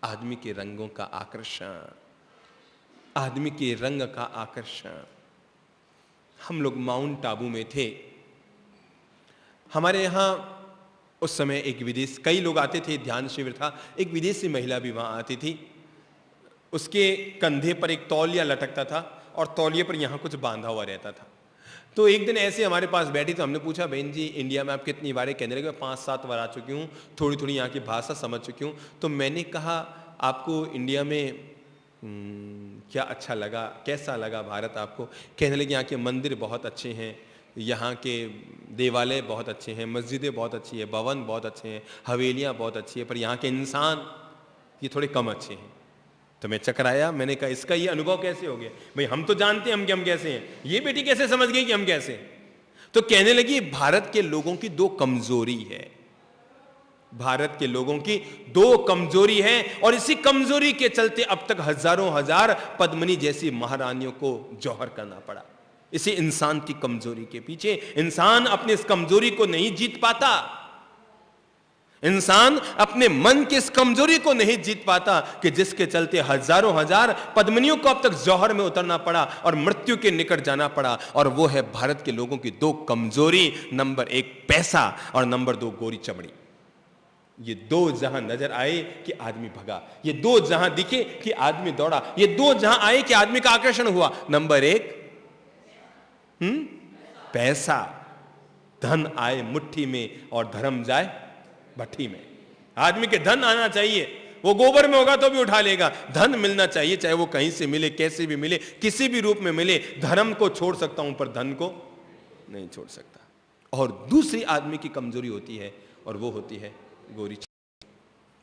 आदमी के रंगों का आकर्षण, आदमी के रंग का आकर्षण। हम लोग माउंट आबू में थे, हमारे यहाँ उस समय एक विदेश, कई लोग आते थे, ध्यान शिविर था, एक विदेशी महिला भी वहां आती थी। उसके कंधे पर एक तौलिया लटकता था और तौलिए पर यहाँ कुछ बांधा हुआ रहता था। तो एक दिन ऐसे हमारे पास बैठी, तो हमने पूछा, बहन जी इंडिया में आप कितनी बार? कहने लगे 5-7 बार आ चुकी हूँ, थोड़ी थोड़ी यहाँ की भाषा समझ चुकी हूँ। तो मैंने कहा आपको इंडिया में क्या अच्छा लगा, कैसा लगा भारत आपको? कहने लगे यहाँ के मंदिर बहुत अच्छे हैं, यहाँ के देवालय बहुत अच्छे हैं, मस्जिदें बहुत अच्छी है, भवन बहुत अच्छे हैं, हवेलियाँ बहुत अच्छी है, पर यहाँ के इंसान ये थोड़े कम अच्छे हैं। तो मैं चकराया, मैंने कहा इसका ये अनुभव कैसे हो गया? भाई हम तो जानते हैं हम कैसे हैं, ये बेटी कैसे समझ गई कि हम कैसे हैं? तो कहने लगी भारत के लोगों की 2 कमजोरी है, भारत के लोगों की 2 कमजोरी है, और इसी कमजोरी के चलते अब तक हजारों हजार पद्मिनी जैसी महारानियों को जौहर करना पड़ा। इसी इंसान की कमजोरी के पीछे, इंसान अपने इस कमजोरी को नहीं जीत पाता, इंसान अपने मन की इस कमजोरी को नहीं जीत पाता कि जिसके चलते हजारों हजार पद्मिनियों को अब तक जौहर में उतरना पड़ा और मृत्यु के निकट जाना पड़ा। और वो है भारत के लोगों की 2 कमजोरी, नंबर 1 पैसा और नंबर 2 गोरी चमड़ी। ये 2 जहां नजर आए कि आदमी भगा, ये 2 जहां दिखे कि आदमी दौड़ा, ये 2 जहां आए कि आदमी का आकर्षण हुआ। नंबर 1 पैसा, धन आए मुट्ठी में और धर्म जाए भट्टी में। आदमी के धन आना चाहिए, वो गोबर में होगा तो भी उठा लेगा, धन मिलना चाहिए, चाहे वो कहीं से मिले, कैसे भी मिले, किसी भी रूप में मिले। धर्म को छोड़ सकता हूं पर धन को नहीं छोड़ सकता। और दूसरी आदमी की कमजोरी होती है, और वो होती है गोरी।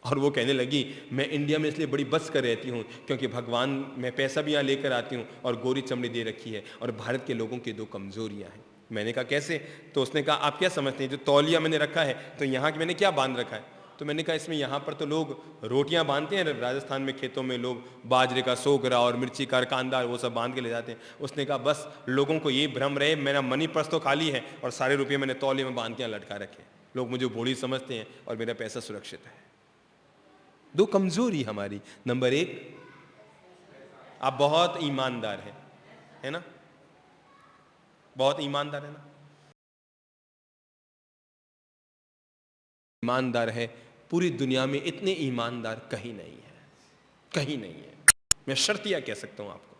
और वो कहने लगी मैं इंडिया में इसलिए बड़ी बच कर रहती हूँ क्योंकि भगवान, मैं पैसा भी यहाँ लेकर आती हूँ और गोरी चमड़ी दे रखी है, और भारत के लोगों की 2 कमजोरियाँ हैं। मैंने कहा कैसे? तो उसने कहा आप क्या समझते हैं, जो तौलिया मैंने रखा है तो यहाँ की मैंने क्या बांध रखा है? तो मैंने कहा इसमें यहाँ पर तो लोग रोटियाँ बांधते हैं, राजस्थान में खेतों में लोग बाजरे का सोगरा और मिर्ची का कांदा वो सब बांध के ले जाते हैं। उसने कहा बस लोगों को ये भ्रम रहे, मेरा मनी पर्स तो खाली है और सारे रुपये मैंने तौलिया में बांध के लटका रखे, लोग मुझे बूढ़ी समझते हैं और मेरा पैसा सुरक्षित है। 2 कमजोरी हमारी। नंबर 1 आप बहुत ईमानदार हैं, है ना, बहुत ईमानदार है ना, ईमानदार है, पूरी दुनिया में इतने ईमानदार कहीं नहीं है, कहीं नहीं है। मैं शर्तिया कह सकता हूं आपको,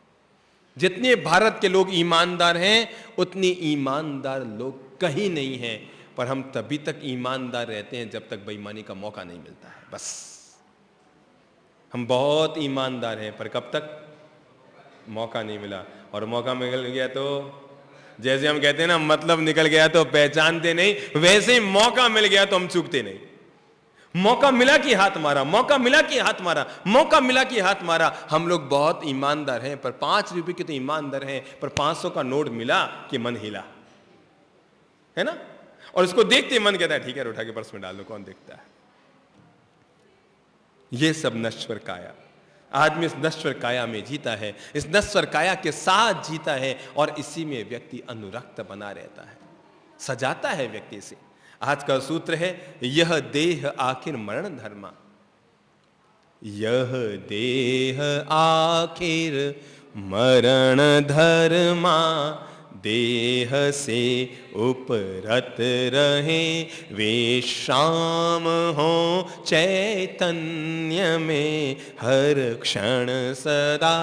जितने भारत के लोग ईमानदार हैं उतने ईमानदार लोग कहीं नहीं हैं। पर हम तभी तक ईमानदार रहते हैं जब तक बेईमानी का मौका नहीं मिलता है। बस हम बहुत ईमानदार हैं पर कब तक? मौका नहीं मिला, और मौका मिल गया तो जैसे हम कहते हैं ना, मतलब निकल गया तो पहचानते नहीं, वैसे ही मौका मिल गया तो हम चूकते नहीं। मौका मिला कि हाथ मारा, मौका मिला कि हाथ मारा, मौका मिला कि हाथ मारा। हम लोग बहुत ईमानदार हैं, पर 5 रुपए के तो ईमानदार हैं, पर 500 का नोट मिला कि मन हिला, है ना, और इसको देखते मन कहता है ठीक है उठा के पर्स में डाल दो, कौन देखता है। ये सब नश्वर काया, आदमी इस नश्वर काया में जीता है, इस नश्वर काया के साथ जीता है, और इसी में व्यक्ति अनुरक्त बना रहता है, सजाता है व्यक्ति से। आज का सूत्र है यह देह आखिर मरण धर्मा, यह देह आखिर मरण धर्मा, देह से उपरत रहे वे शाम हो चैतन्य में, हर क्षण सदा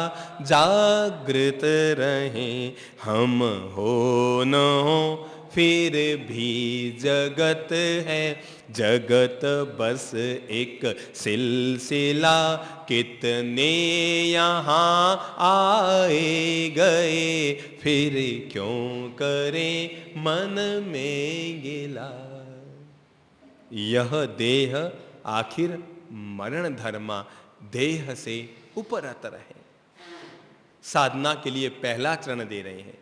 जागृत रहे। हम हो न हो फिर भी जगत है, जगत बस एक सिलसिला, कितने यहाँ आए गए, फिर क्यों करे मन में गिला। यह देह आखिर मरण धर्मा, देह से उपरत रहे। साधना के लिए पहला चरण दे रहे हैं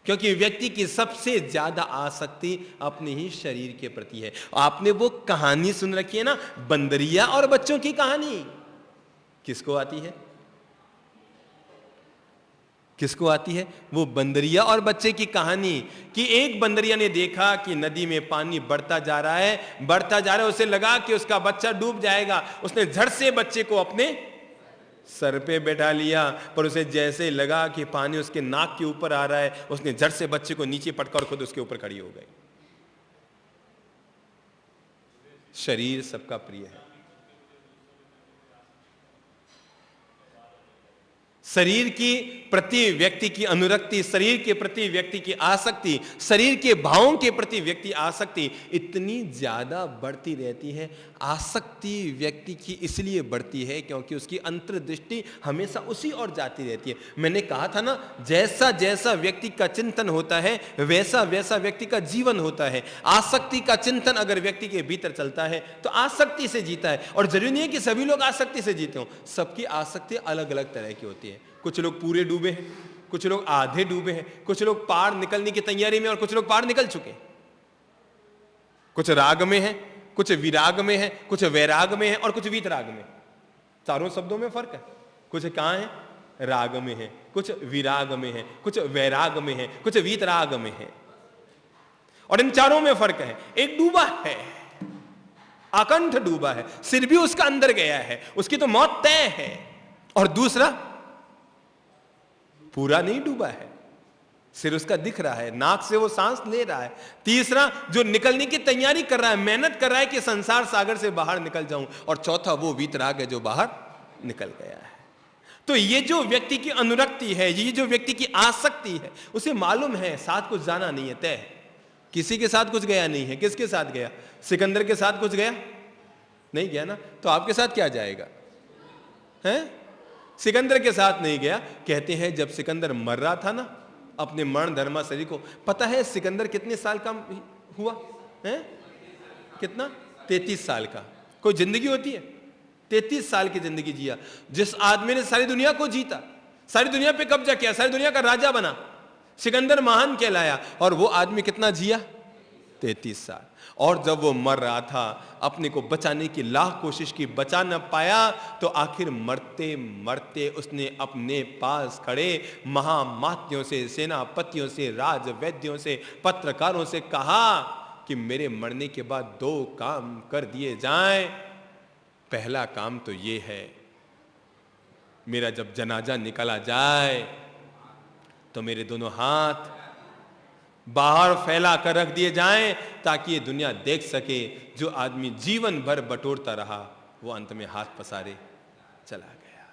क्योंकि व्यक्ति की सबसे ज्यादा आसक्ति अपने ही शरीर के प्रति है। आपने वो कहानी सुन रखी है ना, बंदरिया और बच्चों की कहानी, किसको आती है? किसको आती है? वो बंदरिया और बच्चे की कहानी कि एक बंदरिया ने देखा कि नदी में पानी बढ़ता जा रहा है, बढ़ता जा रहा है, उसे लगा कि उसका बच्चा डूब जाएगा। उसने झट से बच्चे को अपने सर पे बैठा लिया, पर उसे जैसे लगा कि पानी उसके नाक के ऊपर आ रहा है, उसने झट से बच्चे को नीचे पटका और खुद उसके ऊपर खड़ी हो गई। शरीर सबका प्रिय है। शरीर की प्रति व्यक्ति की अनुरक्ति, शरीर के प्रति व्यक्ति की आसक्ति, शरीर के भावों के प्रति व्यक्ति आसक्ति इतनी ज्यादा बढ़ती रहती है। आसक्ति व्यक्ति की इसलिए बढ़ती है क्योंकि उसकी अंतर्दृष्टि हमेशा उसी ओर जाती रहती है। मैंने कहा था ना, जैसा जैसा व्यक्ति का चिंतन होता है वैसा वैसा व्यक्ति का जीवन होता है। आसक्ति का चिंतन अगर व्यक्ति के भीतर चलता है तो आसक्ति से जीता है। और जरूरी नहीं है कि सभी लोग आसक्ति से जीते हों, सबकी आसक्ति अलग अलग तरह की होती है। कुछ लोग पूरे डूबे हैं, कुछ लोग आधे डूबे हैं, कुछ लोग पार निकलने की तैयारी में और कुछ लोग पार निकल चुके हैं। कुछ राग में है, कुछ विराग में है, कुछ वैराग में है और कुछ वीतराग में। चारों शब्दों में फर्क है। कुछ कहां है? राग में है, कुछ विराग में है, कुछ वैराग में है, कुछ वीतराग में है। और इन चारों में फर्क है। एक डूबा है, आकंठ डूबा है, सिर भी उसका अंदर गया है, उसकी तो मौत तय है। और दूसरा पूरा नहीं डूबा है, सिर उसका दिख रहा है, नाक से वो सांस ले रहा है। तीसरा जो निकलने की तैयारी कर रहा है, मेहनत कर रहा है कि संसार सागर से बाहर निकल जाऊं। और चौथा वो वीतराग है जो बाहर निकल गया है। तो ये जो व्यक्ति की अनुरक्ति है, ये जो व्यक्ति की आसक्ति है, उसे मालूम है साथ कुछ जाना नहीं है, तय है। किसी के साथ कुछ गया नहीं है। किसके साथ गया? सिकंदर के साथ कुछ गया नहीं गया ना, तो आपके साथ क्या जाएगा? हैं? सिकंदर के साथ नहीं गया। कहते हैं जब सिकंदर मर रहा था ना अपने मरण धर्मा शरीर को, पता है सिकंदर कितने साल का हुआ है? कितना? 33 साल का। कोई जिंदगी होती है? 33 साल की जिंदगी जिया। जिस आदमी ने सारी दुनिया को जीता, सारी दुनिया पे कब्जा किया, सारी दुनिया का राजा बना, सिकंदर महान कहलाया। और वो आदमी कितना जिया? 33 साल। और जब वो मर रहा था, अपने को बचाने की लाख कोशिश की, बचा न पाया, तो आखिर मरते मरते उसने अपने पास खड़े महामात्यों से, सेनापतियों से, राजवैद्यों से, पत्रकारों से कहा कि मेरे मरने के बाद 2 काम कर दिए जाएं। पहला काम तो ये है, मेरा जब जनाजा निकाला जाए तो मेरे दोनों हाथ बाहर फैला कर रख दिए जाएं, ताकि ये दुनिया देख सके जो आदमी जीवन भर बटोरता रहा वो अंत में हाथ पसारे चला गया।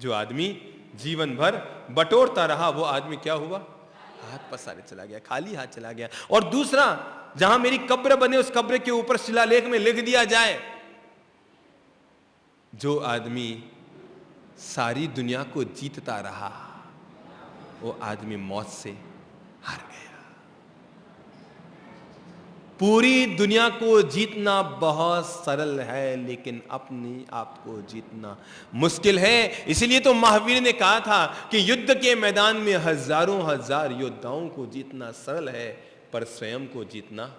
जो आदमी जीवन भर बटोरता रहा वो आदमी क्या हुआ? हाथ पसारे चला गया, खाली हाथ चला गया। और दूसरा, जहां मेरी कब्र बने उस कब्र के ऊपर शिलालेख में लिख दिया जाए, जो आदमी सारी दुनिया को जीतता रहा वो आदमी मौत से हार गया। पूरी दुनिया को जीतना बहुत सरल है, लेकिन अपने आप को जीतना मुश्किल है। इसलिए तो महावीर ने कहा था कि युद्ध के मैदान में हजारों हजार योद्धाओं को जीतना सरल है, पर स्वयं को जीतना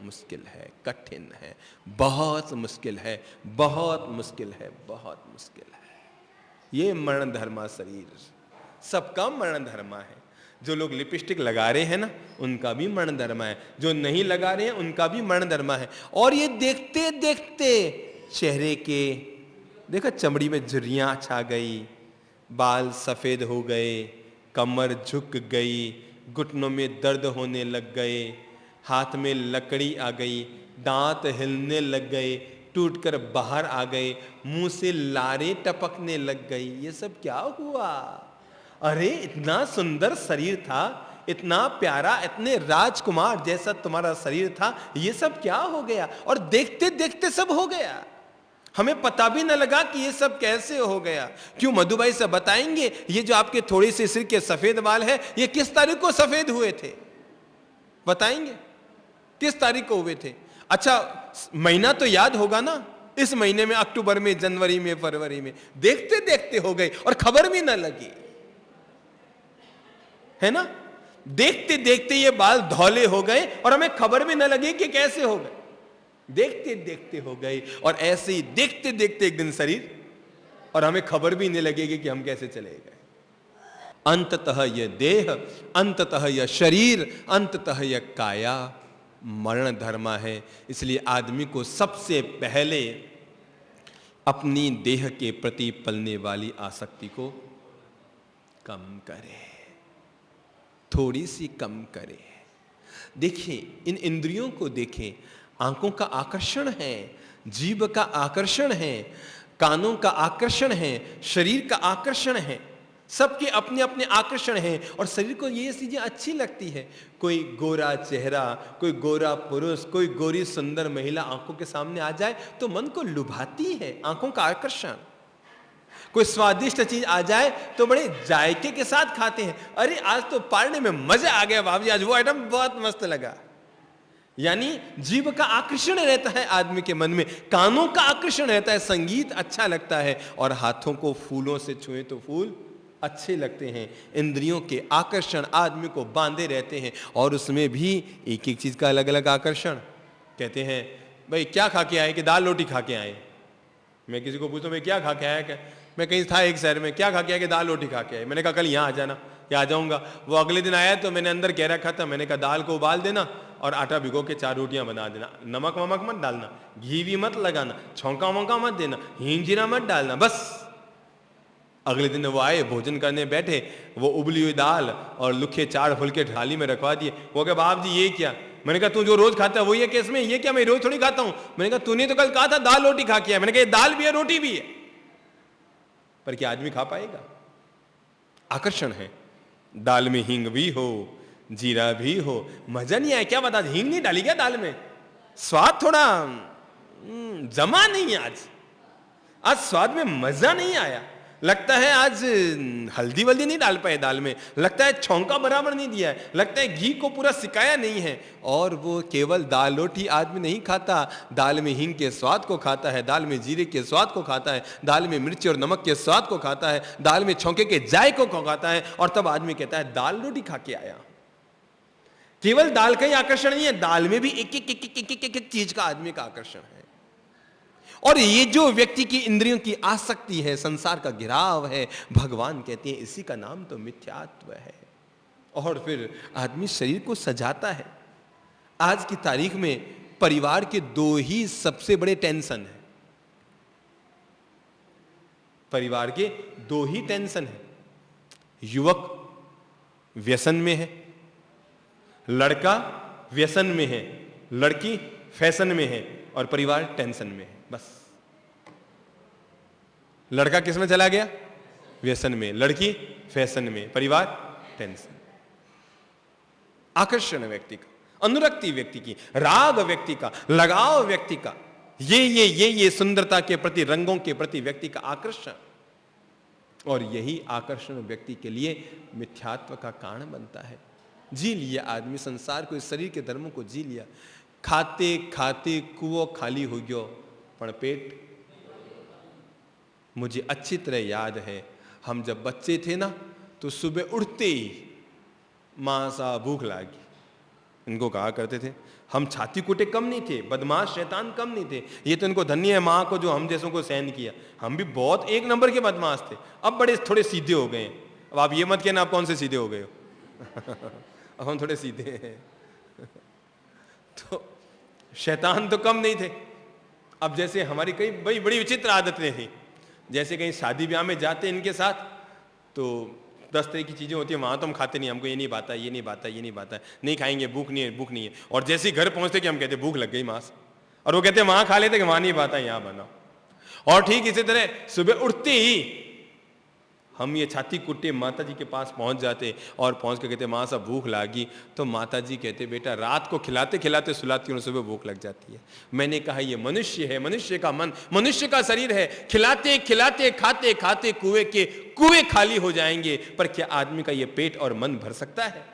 मुश्किल है, कठिन है, बहुत मुश्किल है, बहुत मुश्किल है, बहुत मुश्किल है। ये मरण धर्मा शरीर सबका मरण धर्मा है। जो लोग लिपस्टिक लगा रहे हैं ना, उनका भी मरण धर्मा है। जो नहीं लगा रहे हैं उनका भी मरण धर्मा है। और ये देखते देखते चेहरे के देखा, चमड़ी में झुर्रियां छा गई, बाल सफेद हो गए, कमर झुक गई, घुटनों में दर्द होने लग गए, हाथ में लकड़ी आ गई, दांत हिलने लग गए, टूटकर बाहर आ गए, मुंह से लारें टपकने लग गई। ये सब क्या हुआ? अरे इतना सुंदर शरीर था, इतना प्यारा, इतने राजकुमार जैसा तुम्हारा शरीर था, ये सब क्या हो गया? और देखते देखते सब हो गया, हमें पता भी न लगा कि ये सब कैसे हो गया। क्यों? मधु भाई से बताएंगे ये जो आपके थोड़ी से सिर के सफेद बाल है, ये किस तारीख को सफेद हुए थे? बताएंगे किस तारीख को हुए थे? अच्छा महीना तो याद होगा ना, इस महीने में, अक्टूबर में, जनवरी में, फरवरी में। देखते देखते हो गए और खबर भी ना लगी। है ना? देखते देखते ये बाल धौले हो गए और हमें खबर भी न लगी कि कैसे हो गए, देखते देखते हो गए। और ऐसे ही देखते देखते एक दिन शरीर, और हमें खबर भी नहीं लगेगी कि हम कैसे चले गए। अंततः यह देह, अंततः यह शरीर, अंततः यह काया मरण धर्मा है। इसलिए आदमी को सबसे पहले अपनी देह के प्रति पलने वाली आसक्ति को कम करे, थोड़ी सी कम करे। देखिए, इन इंद्रियों को देखें, आंखों का आकर्षण है, जीभ का आकर्षण है, कानों का आकर्षण है, शरीर का आकर्षण है, सबके अपने अपने आकर्षण हैं। और शरीर को ये चीजें अच्छी लगती है। कोई गोरा चेहरा, कोई गोरा पुरुष, कोई गोरी सुंदर महिला आंखों के सामने आ जाए तो मन को लुभाती है, आंखों का आकर्षण। कोई स्वादिष्ट चीज आ जाए तो बड़े जायके के साथ खाते हैं। अरे आज तो पार्टी में मजा आ गया बाबूजी, आज वो आइटम बहुत मस्त लगा। यानी जीभ का आकर्षण रहता है आदमी के मन में, कानों का आकर्षण रहता है, संगीत अच्छा लगता है, और हाथों को फूलों से छुए तो फूल अच्छे लगते हैं। इंद्रियों के आकर्षण आदमी को बांधे रहते हैं, और उसमें भी एक एक चीज का अलग अलग आकर्षण। कहते हैं भाई क्या खा के आए, कि दाल रोटी खा के आए। मैं किसी को पूछता हूँ भाई क्या खा के आया, क्या, मैं कहीं था एक शहर में, क्या खा के आया, कि दाल रोटी खा के आए। मैंने कहा कल यहाँ आ जाना, या आ जाऊंगा। वो अगले दिन आया तो मैंने अंदर कह रखा था, मैंने कहा दाल को उबाल देना और आटा भिगो के 4 रोटियां बना देना, नमक वमक मत डालना, घी भी मत लगाना, छौंका वोंका मत देना, हींग जीरा मत डालना, बस। अगले दिन वो आए, भोजन करने बैठे, वो उबली हुई दाल और लुखे 4 फुलके थाली में रखवा दिए। वो कहे बाप जी ये क्या? मैंने कहा तू जो रोज खाता है वही है केस में, ये क्या मैं रोज थोड़ी खाता हूं। मैंने कहा तूने तो कल कहा था दाल रोटी खा के आया। मैंने कहा दाल भी है रोटी भी है, पर क्या आदमी खा पाएगा? आकर्षण है। दाल में हींग भी हो, जीरा भी हो, मजा नहीं आया। क्या बता, हींग नहीं डाली क्या दाल में? स्वाद थोड़ा जमा नहीं है आज स्वाद में मजा नहीं आया। लगता है आज हल्दी वल्दी नहीं डाल पाए दाल में, लगता है छौंका बराबर नहीं दिया है, लगता है घी को पूरा सिकाया नहीं है। और वो केवल दाल रोटी आदमी नहीं खाता, दाल में हींग के स्वाद को खाता है, दाल में जीरे के स्वाद को खाता है, दाल में मिर्ची और नमक के स्वाद को खाता है, दाल में छौंके के जायके को खाता है, और तब आदमी कहता है दाल रोटी खा के आया। केवल दाल का ही आकर्षण नहीं है, दाल में भी एक एक चीज का आदमी का आकर्षण है। और ये जो व्यक्ति की इंद्रियों की आसक्ति है, संसार का घिराव है, भगवान कहते हैं इसी का नाम तो मिथ्यात्व है। और फिर आदमी शरीर को सजाता है। आज की तारीख में परिवार के 2 ही सबसे बड़े टेंशन है। परिवार के 2 ही टेंशन है। युवक व्यसन में है, लड़का व्यसन में है, लड़की फैशन में है, और परिवार टेंशन में है। बस लड़का किस में चला गया? व्यसन में, लड़की फैशन में, परिवार टेंशन। आकर्षण व्यक्ति का, अनुरक्ति व्यक्ति की, राग व्यक्ति का, लगाव व्यक्ति का, ये सुंदरता के प्रति, रंगों के प्रति व्यक्ति का आकर्षण। और यही आकर्षण व्यक्ति के लिए मिथ्यात्व का कारण बनता है। जी लिया आदमी संसार को, इस शरीर के धर्मों को जी लिया। खाते खाते कुओं खाली हो गयो, पण पेट। मुझे अच्छी तरह याद है, हम जब बच्चे थे ना, तो सुबह उठते ही मां सा भूख लागी, इनको कहा करते थे। हम छाती कुटे कम नहीं थे, बदमाश शैतान कम नहीं थे। ये तो इनको धन्य है मां को जो हम जैसों को सहन किया। हम भी बहुत 1 नंबर के बदमाश थे, अब बड़े थोड़े सीधे हो गए हैं। अब आप ये मत कहना आप कौन से सीधे हो गए हो अब हम थोड़े सीधे हैं तो शैतान तो कम नहीं थे। अब जैसे हमारी कई बड़ी विचित्र आदतें थी, जैसे कहीं शादी ब्याह में जाते इनके साथ, तो 10 तरह की चीजें होती है, वहां तो हम खाते नहीं, हमको ये नहीं बाता, ये नहीं बाता, ये नहीं बाता, नहीं खाएंगे, भूख नहीं है, भूख नहीं है। और जैसे ही घर पहुंचते कि हम कहते भूख लग गई मांस, और वो कहते वहां खा लेते कि वहां नहीं बाता, यहां बनाओ। और ठीक इसी तरह सुबह उठते ही हम ये छाती कुट्टे माता जी के पास पहुंच जाते, और पहुंच के कहते मां साहब भूख लागी। तो माता जी कहते बेटा रात को खिलाते खिलाते सुलाती हूं, सुबह भूख लग जाती है। मैंने कहा ये मनुष्य है, मनुष्य का मन, मनुष्य का शरीर है, खिलाते खिलाते खाते खाते कुएं खाली हो जाएंगे, पर क्या आदमी का ये पेट और मन भर सकता है?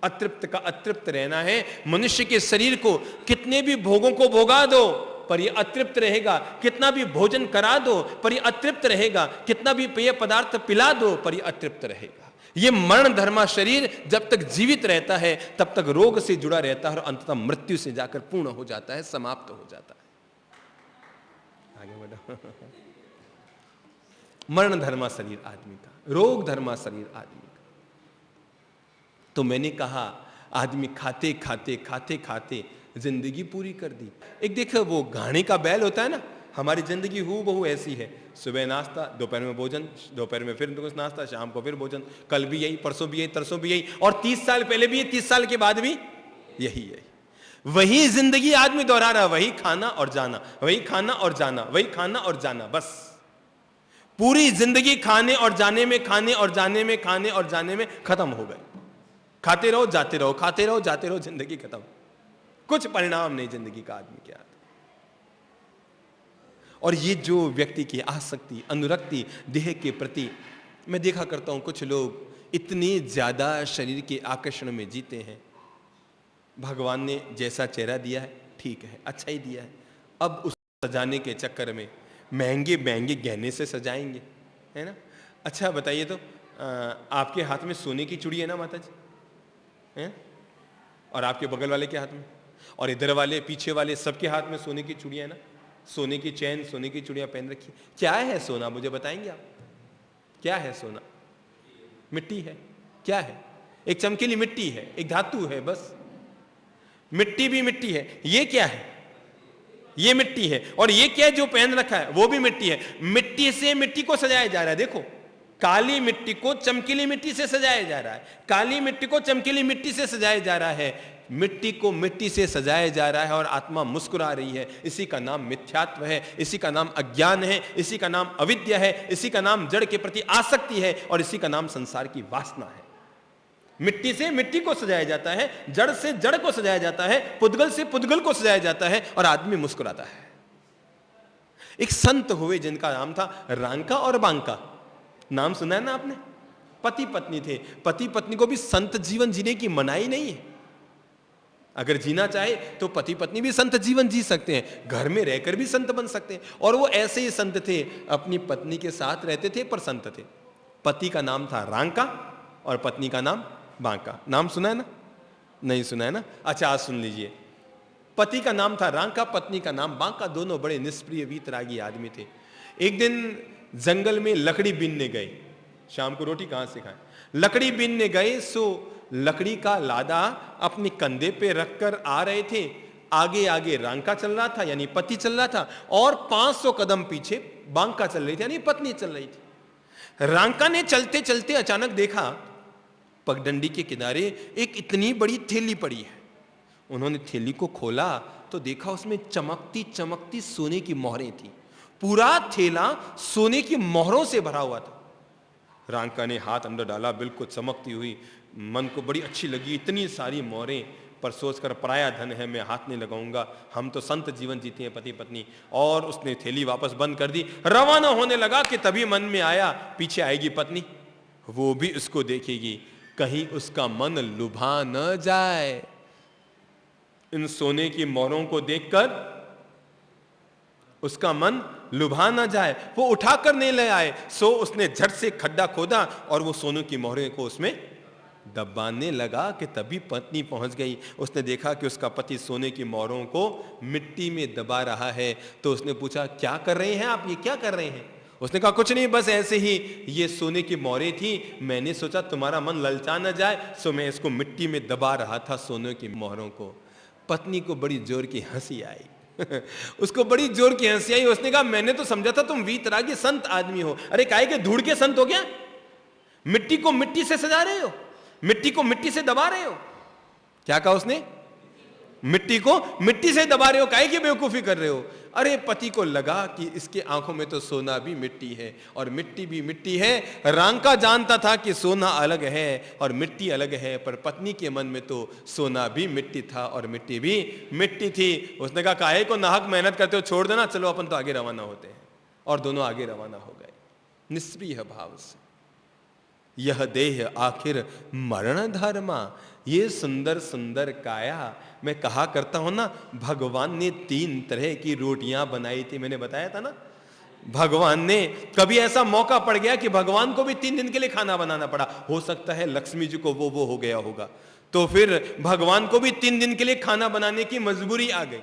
अतृप्त का अतृप्त रहना है। मनुष्य के शरीर को कितने भी भोगों को भोगा दो, पर ये अतृप्त रहेगा। कितना भी भोजन करा दो, पर ये अतृप्त रहेगा। कितना भी पेय पदार्थ पिला दो, पर ये अतृप्त रहेगा। ये मरण धर्मा शरीर जब तक जीवित रहता है तब तक रोग से जुड़ा रहता है और अंततः मृत्यु से जाकर पूर्ण हो जाता है, समाप्त हो जाता है। आगे बढ़ो। मरण धर्मा शरीर आदमी का, रोग धर्मा शरीर आदमी का। तो मैंने कहा आदमी खाते खाते खाते खाते जिंदगी पूरी कर दी। एक देखो वो घाणे का बैल होता है ना, हमारी जिंदगी हूबहू ऐसी है। सुबह नाश्ता, दोपहर में भोजन, दोपहर में फिर कुछ नाश्ता, शाम को फिर भोजन, कल भी यही, परसों भी यही, तरसों भी यही, और 30 साल पहले भी, 30 साल के बाद भी यही। वही जिंदगी आदमी दोहरा रहा, वही खाना और जाना, वही खाना और जाना, वही खाना और जाना, बस पूरी जिंदगी खाने और जाने में, खाने और जाने में, खाने और जाने में खत्म हो गए। खाते रहो जाते रहो, खाते रहो जाते रहो, जिंदगी खत्म, कुछ परिणाम नहीं जिंदगी का आदमी के हाथ। और ये जो व्यक्ति की आसक्ति, अनुरक्ति देह के प्रति, मैं देखा करता हूं कुछ लोग इतने ज्यादा शरीर के आकर्षण में जीते हैं। भगवान ने जैसा चेहरा दिया है ठीक है, अच्छा ही दिया है, अब उस सजाने के चक्कर में महंगे महंगे गहने से सजाएंगे, है ना। अच्छा बताइए तो आपके हाथ में सोने की चूड़ी है ना माता जी, है, और आपके बगल वाले के हाथ में, और इधर वाले पीछे वाले सबके हाथ में सोने की चूड़ियां है ना, सोने की चैन, सोने की चूड़ियां पहन रखी। क्या है सोना, मुझे बताएंगे आप? क्या है सोना? मिट्टी है। क्या है? एक चमकीली मिट्टी है, एक धातु है, बस। मिट्टी भी मिट्टी है। ये क्या है? ये मिट्टी है। और ये क्या है जो पहन रखा है? वो भी मिट्टी है। मिट्टी से मिट्टी को सजाया जा रहा है। देखो, काली मिट्टी को चमकीली मिट्टी से सजाया जा रहा है, काली मिट्टी को चमकीली मिट्टी से सजाया जा रहा है, मिट्टी को मिट्टी से सजाया जा रहा है, और आत्मा मुस्कुरा रही है। इसी का नाम मिथ्यात्व है, इसी का नाम अज्ञान है, इसी का नाम अविद्या है, इसी का नाम जड़ के प्रति आसक्ति है, और इसी का नाम संसार की वासना है। मिट्टी से मिट्टी को सजाया जाता है, जड़ से जड़ को सजाया जाता है, पुद्गल से पुद्गल को सजाया जाता है, और आदमी मुस्कुराता है। एक संत हुए जिनका नाम था रांका और बांका, नाम सुना है ना आपने? पति पत्नी थे। पति पत्नी को भी संत जीवन जीने की मनाही नहीं है। अगर जीना चाहे तो पति पत्नी भी संत जीवन जी सकते हैं, घर में रहकर भी संत बन सकते हैं। और वो ऐसे ही संत थे, अपनी पत्नी के साथ रहते थे पर संत थे। पति का नाम था रांका और पत्नी का नाम बांका। नाम सुना है ना? नहीं सुना है ना? अच्छा आज सुन लीजिए। पति का नाम था रांका, पत्नी का नाम बांका। दोनों बड़े निष्प्रिय वीतरागी आदमी थे। एक दिन जंगल में लकड़ी बीनने गए। शाम को रोटी कहां से खाएं? लकड़ी बीनने गए, सो लकड़ी का लादा अपने कंधे पे रखकर आ रहे थे। आगे आगे रांका चल रहा था, यानी पति चल रहा था, और 500 कदम पीछे बांका चल रही थी, यानी पत्नी चल रही थी। रांका ने चलते चलते अचानक देखा पगडंडी के किनारे एक इतनी बड़ी थैली पड़ी है। उन्होंने थैली को खोला तो देखा उसमें चमकती चमकती सोने की मोहरें थी। पूरा थैला सोने की मोहरों से भरा हुआ था। रांका ने हाथ अंदर डाला, बिल्कुल चमकती हुई, मन को बड़ी अच्छी लगी, इतनी सारी मोहरें, पर सोचकर पराया धन है, मैं हाथ नहीं लगाऊंगा, हम तो संत जीवन जीते हैं पति पत्नी। और उसने थैली वापस बंद कर दी। रवाना होने लगा कि तभी मन में आया पीछे आएगी पत्नी, वो भी उसको देखेगी, कहीं उसका मन लुभा न जाए इन सोने की मोहरों को देखकर, उसका मन लुभा ना जाए, वो उठाकर नहीं ले आए। सो उसने झट से खड्डा खोदा और वो सोने की मोहरें को उसमें दबाने लगा कि तभी पत्नी पहुंच गई। उसने देखा कि उसका पति सोने की मोहरों को मिट्टी में दबा रहा है। तो उसने पूछा, क्या कर रहे हैं आप, ये क्या कर रहे हैं? उसने कहा, कुछ नहीं, बस ऐसे ही, ये सोने की मोहरें थी, मैंने सोचा तुम्हारा मन ललचा ना जाए, सो मैं इसको मिट्टी में दबा रहा था, सोने की मोहरों को। पत्नी को बड़ी जोर की हंसी आई। उसको बड़ी जोर की हंसी आई। उसने कहा, मैंने तो समझा था तुम वीतरागी संत आदमी हो। अरे काहे के धूड़ के संत हो गया? मिट्टी को मिट्टी से सजा रहे हो, मिट्टी को मिट्टी से दबा रहे हो। क्या कहा उसने? मिट्टी को मिट्टी से दबा रहे हो, काहे की बेवकूफी कर रहे हो? अरे पति को लगा कि इसके आंखों में तो सोना भी मिट्टी है और मिट्टी भी मिट्टी है। रांका जानता था कि सोना अलग है और मिट्टी अलग है, पर पत्नी के मन में तो सोना भी मिट्टी था और मिट्टी भी मिट्टी थी। उसने कहा, काहे को नाहक मेहनत करते हो, छोड़ देना, चलो अपन तो आगे रवाना होते हैं। और दोनों आगे रवाना हो गए निष्प्रिय भाव से। यह देह आखिर मरण धर्मा, ये सुंदर सुंदर काया। मैं कहा करता हूं ना, भगवान ने 3 तरह की रोटियां बनाई थी, मैंने बताया था ना। भगवान ने कभी ऐसा मौका पड़ गया कि भगवान को भी 3 दिन के लिए खाना बनाना पड़ा, हो सकता है लक्ष्मी जी को वो हो गया होगा, तो फिर भगवान को भी 3 दिन के लिए खाना बनाने की मजबूरी आ गई।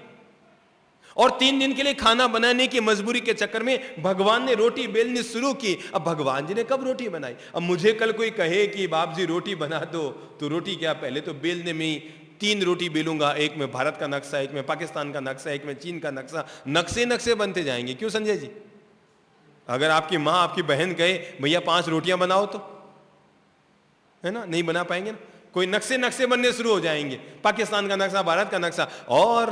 और 3 दिन के लिए खाना बनाने की मजबूरी के चक्कर में भगवान ने रोटी बेलनी शुरू की। अब भगवान जी ने कब रोटी बनाई? अब मुझे कल कोई कहे कि बाप जी रोटी बना दो, तो रोटी क्या, पहले तो बेलने में ही 3 रोटी बेलूंगा, एक में भारत का नक्शा, एक में पाकिस्तान का नक्शा, एक में चीन का नक्शा, नक्शे बनते जाएंगे। क्यों संजय जी? अगर आपकी माँ आपकी बहन कहे भैया 5 रोटियां बनाओ, तो है ना, नहीं बना पाएंगे ना, कोई नक्शे बनने शुरू हो जाएंगे, पाकिस्तान का नक्शा, भारत का नक्शा। और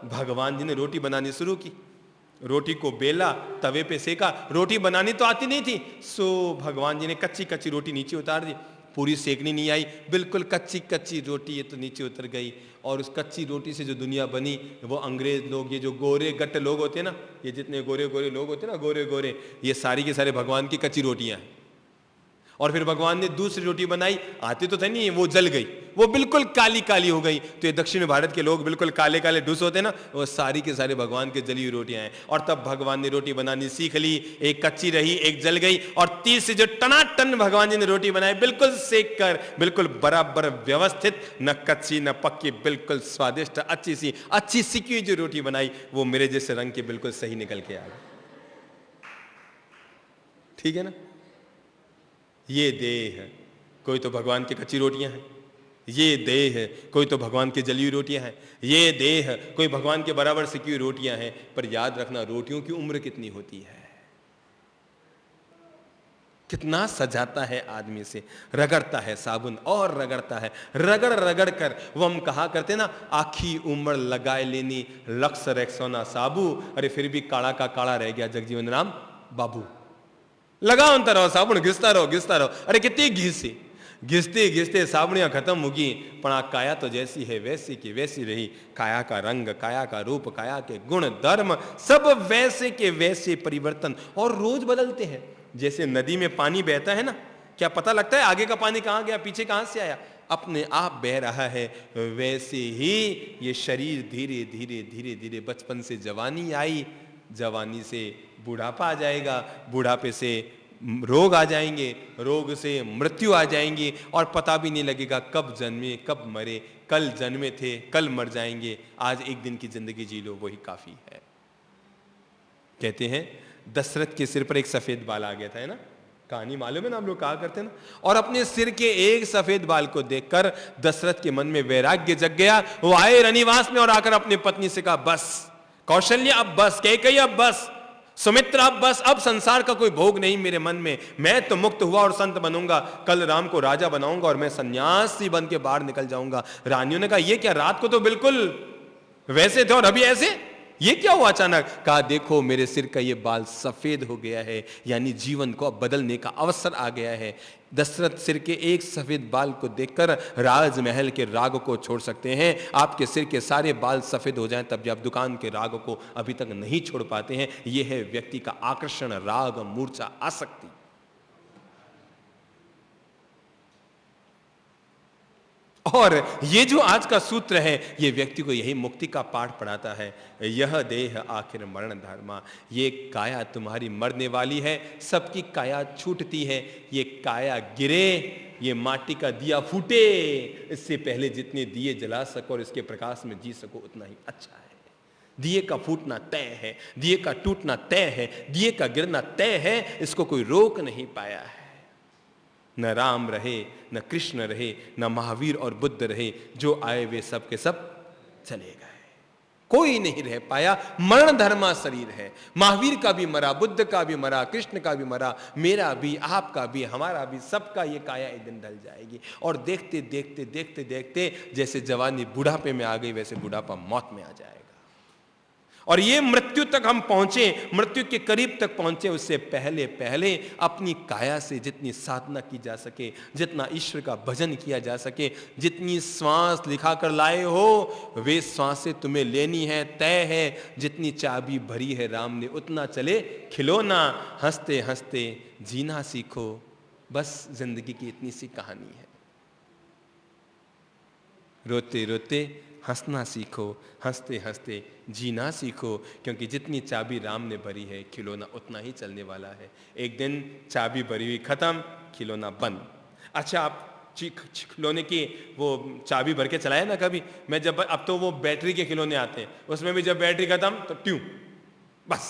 भगवान जी ने रोटी बनानी शुरू की, रोटी को बेला, तवे पे सेका। रोटी बनानी तो आती नहीं थी, सो भगवान जी ने कच्ची कच्ची रोटी नीचे उतार दी, पूरी सेकनी नहीं आई, बिल्कुल कच्ची कच्ची रोटी ये तो नीचे उतर गई। और उस कच्ची रोटी से जो दुनिया बनी, वो अंग्रेज लोग, ये जो गोरे गट्ट लोग होते हैं ना, ये जितने गोरे गोरे लोग होते हैं ना, गोरे गोरे, ये सारी के सारे भगवान की कच्ची रोटियां हैं। और फिर भगवान ने दूसरी रोटी बनाई, आती तो था नहीं, वो जल गई, वो बिल्कुल काली काली हो गई। तो ये दक्षिण भारत के लोग बिल्कुल काले काले ढूस होते हैं ना, वो सारी के सारे भगवान के जली हुई रोटियां हैं। और तब भगवान ने रोटी बनानी सीख ली, एक कच्ची रही, एक जल गई, और तीसरी जो टनाटन भगवान जी ने रोटी बनाई, बिल्कुल सेक कर, बिल्कुल बराबर व्यवस्थित, न कच्ची न पक्की, बिल्कुल स्वादिष्ट, अच्छी सीखी हुई जो रोटी बनाई, वो मेरे जैसे रंग के बिल्कुल सही निकल के आ गई। ठीक है ना? ये देह है, कोई तो भगवान की कच्ची रोटियां हैं, ये देह है, कोई तो भगवान की जली हुई रोटियां हैं, ये देह है, कोई भगवान के बराबर सिकी हुई रोटियां हैं। पर याद रखना, रोटियों की उम्र कितनी होती है, कितना सजाता है आदमी से, रगड़ता है साबुन और रगड़ता है, रगड़ रगड़ कर। वो हम कहा करते ना, आखी उम्र लगाए लेनी लक्स रेक्सोना साबू, अरे फिर भी काड़ा का काड़ा रह गया जगजीवन राम बाबू। लगाओ रहो साबुन, घिसता रहो। अरे कितनी घिसते घिसते साबुनियां खत्म होगी, पर काया तो जैसी है वैसी की वैसी रही। काया का रंग, काया का रूप, काया के गुण धर्म सब वैसे के वैसे परिवर्तन और रोज बदलते हैं। जैसे नदी में पानी बहता है ना, क्या पता लगता है आगे का पानी कहां गया, पीछे कहां से आया, अपने आप बह रहा है। वैसे ही ये शरीर धीरे धीरे धीरे धीरे, बचपन से जवानी आई, जवानी से बुढ़ापा आ जाएगा, बुढ़ापे से रोग आ जाएंगे, रोग से मृत्यु आ जाएंगी, और पता भी नहीं लगेगा कब जन्मे कब मरे। कल जन्मे थे, कल मर जाएंगे, आज एक दिन की जिंदगी जी लो, वही काफी है। कहते हैं दशरथ के सिर पर एक सफेद बाल आ गया था, है ना, कहानी मालूम है ना, हम लोग कहा करते हैं ना। और अपने सिर के एक सफेद बाल को देखकर दशरथ के मन में वैराग्य जग गया। वो आए रनिवास में और आकर अपनी पत्नी से कहा, बस कौशल्य अब बस, कैकेयी अब बस, सुमित्रा अब बस, अब संसार का कोई भोग नहीं मेरे मन में, मैं तो मुक्त हुआ और संत बनूंगा, कल राम को राजा बनाऊंगा और मैं सन्यासी बन के बाहर निकल जाऊंगा। रानियों ने कहा, ये क्या, रात को तो बिल्कुल वैसे थे और अभी ऐसे, ये क्या हुआ अचानक? कहा, देखो मेरे सिर का ये बाल सफेद हो गया है, यानी जीवन को अब बदलने का अवसर आ गया है। दशरथ सिर के एक सफेद बाल को देखकर राजमहल के राग को छोड़ सकते हैं। आपके सिर के सारे बाल सफेद हो जाएं तब भी आप दुकान के राग को अभी तक नहीं छोड़ पाते हैं। यह है व्यक्ति का आकर्षण, राग, मूर्छा, आसक्ति। और ये जो आज का सूत्र है, ये व्यक्ति को यही मुक्ति का पाठ पढ़ाता है। यह देह आखिर मरण धर्मा, ये काया तुम्हारी मरने वाली है, सबकी काया छूटती है। ये काया गिरे, ये माटी का दिया फूटे, इससे पहले जितने दिए जला सको और इसके प्रकाश में जी सको उतना ही अच्छा है। दिए का फूटना तय है, दिए का टूटना तय है, दिए का गिरना तय है, इसको कोई रोक नहीं पाया है। न राम रहे, न कृष्ण रहे, न महावीर और बुद्ध रहे, जो आए वे सब के सब चले गए, कोई नहीं रह पाया। मरण धर्मा शरीर है, महावीर का भी मरा, बुद्ध का भी मरा, कृष्ण का भी मरा, मेरा भी, आपका भी, हमारा भी, सबका ये काया एक दिन ढल जाएगी। और देखते देखते देखते देखते जैसे जवानी बुढ़ापे में आ गई, वैसे बुढ़ापा मौत में आ जाएगा। और ये मृत्यु तक हम पहुंचे, मृत्यु के करीब तक पहुंचे, उससे पहले पहले अपनी काया से जितनी साधना की जा सके, जितना ईश्वर का भजन किया जा सके, जितनी श्वास लिखा कर लाए हो वे श्वासें तुम्हें लेनी है, तय है। जितनी चाबी भरी है राम ने उतना चले खिलौना, हंसते हंसते जीना सीखो, बस जिंदगी की इतनी सी कहानी है। रोते रोते हंसना सीखो, हंसते हंसते जीना सीखो, क्योंकि जितनी चाबी राम ने भरी है खिलौना उतना ही चलने वाला है। एक दिन चाबी भरी हुई खत्म, खिलौना बंद। अच्छा, आप खिलौने की वो चाबी भर के चलाए ना कभी? मैं जब, अब तो वो बैटरी के खिलौने आते हैं, उसमें भी जब बैटरी खत्म तो ट्यूब, बस।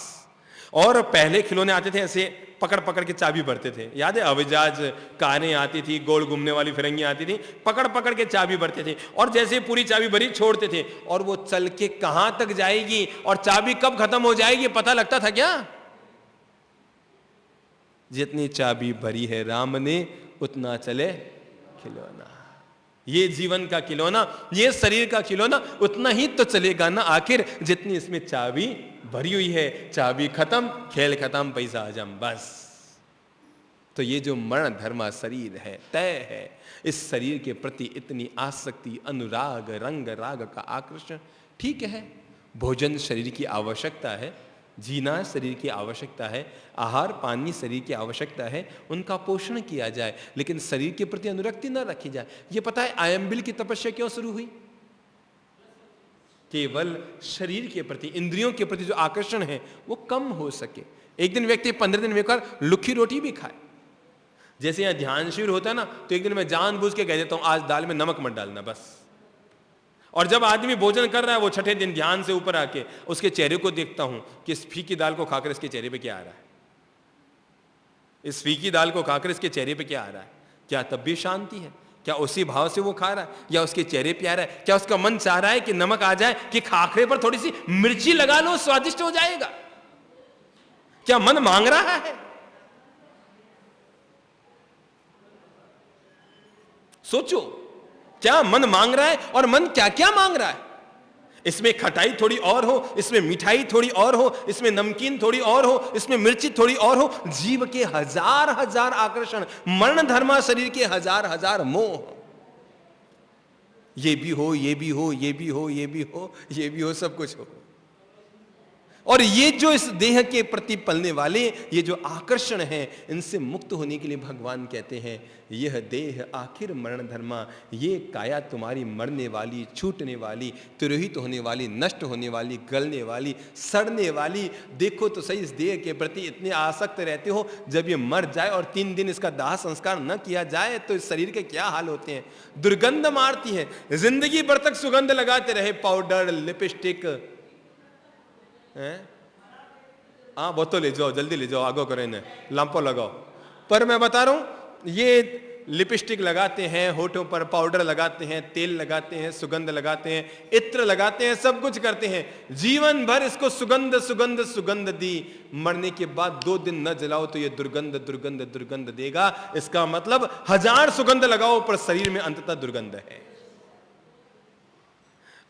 और पहले खिलौने आते थे ऐसे पकड़ पकड़ के चाबी भरते थे, याद है? अविजाज कारें आती थी, गोल घूमने वाली फिरंगियां आती थी, पकड़ पकड़ के चाबी भरते थे, और जैसे पूरी चाबी भरी छोड़ते थे, और वो चल के कहां तक जाएगी और चाबी कब खत्म हो जाएगी पता लगता था क्या? जितनी चाबी भरी है राम ने उतना चले खिलौना। ये जीवन का खिलौना, ये शरीर का खिलौना उतना ही तो चलेगा ना आखिर जितनी इसमें चाबी भरी हुई है। चाबी खत्म, खेल खत्म, पैसा हजम, बस। तो ये जो मरण धर्मा शरीर है, तय है, इस शरीर के प्रति इतनी आसक्ति, अनुराग, रंग राग का आकर्षण, ठीक है, भोजन शरीर की आवश्यकता है, जीना शरीर की आवश्यकता है, आहार पानी शरीर की आवश्यकता है, उनका पोषण किया जाए, लेकिन शरीर के प्रति अनुरक्ति न रखी जाए। ये पता है आयंबिल की तपस्या क्यों शुरू हुई? केवल शरीर के प्रति, इंद्रियों के प्रति जो आकर्षण है वो कम हो सके। एक दिन व्यक्ति 15 दिन में लुखी रोटी भी खाए। जैसे यहां ध्यान शिविर होता है ना, तो एक दिन मैं जानबूझ के कह देता हूं आज दाल में नमक मत डालना, बस। और जब आदमी भोजन कर रहा है, वो छठे दिन ध्यान से ऊपर आके उसके चेहरे को देखता हूं कि इस फीकी दाल को खाकर इसके चेहरे पे क्या आ रहा है, इस फीकी दाल को खाकर इसके चेहरे पे क्या आ रहा है, क्या तब भी शांति है? क्या उसी भाव से वो खा रहा है, या उसके चेहरे पे आ रहा है? क्या उसका मन चाह रहा है कि नमक आ जाए, कि खाखरे पर थोड़ी सी मिर्ची लगा लो, स्वादिष्ट हो जाएगा? क्या मन मांग रहा है? सोचो, क्या मन मांग रहा है? और मन क्या क्या मांग रहा है? इसमें खटाई थोड़ी और हो, इसमें मिठाई थोड़ी और हो, इसमें नमकीन थोड़ी और हो, इसमें मिर्ची थोड़ी और हो। जीव के हजार हजार आकर्षण, मरण धर्मा शरीर के हजार हजार मोह, ये भी हो, ये भी हो, ये भी हो, ये भी हो, ये भी हो, सब कुछ हो। और ये जो इस देह के प्रति पलने वाले ये जो आकर्षण है, इनसे मुक्त होने के लिए भगवान कहते हैं, यह देह आखिर मरण धर्मा, ये काया तुम्हारी मरने वाली, छूटने वाली, तिरोहित होने वाली, नष्ट होने वाली, गलने वाली, सड़ने वाली। देखो तो सही, इस देह के प्रति इतने आसक्त रहते हो, जब ये मर जाए और 3 दिन इसका दाह संस्कार न किया जाए तो इस शरीर के क्या हाल होते हैं। दुर्गंध मारती है, जिंदगी भर तक सुगंध लगाते रहे, पाउडर, लिपस्टिक, हाँ वो तो ले जाओ, जल्दी ले जाओ, आगो करें, लंपो लगाओ। पर मैं बता रहा हूं, ये लिपस्टिक लगाते हैं, होठों पर पाउडर लगाते हैं, तेल लगाते हैं, सुगंध लगाते हैं, इत्र लगाते हैं, सब कुछ करते हैं, जीवन भर इसको सुगंध सुगंध सुगंध दी। मरने के बाद 2 दिन न जलाओ तो ये दुर्गंध दुर्गंध दुर्गंध देगा। इसका मतलब 1000 सुगंध लगाओ पर शरीर में अंततः दुर्गंध है।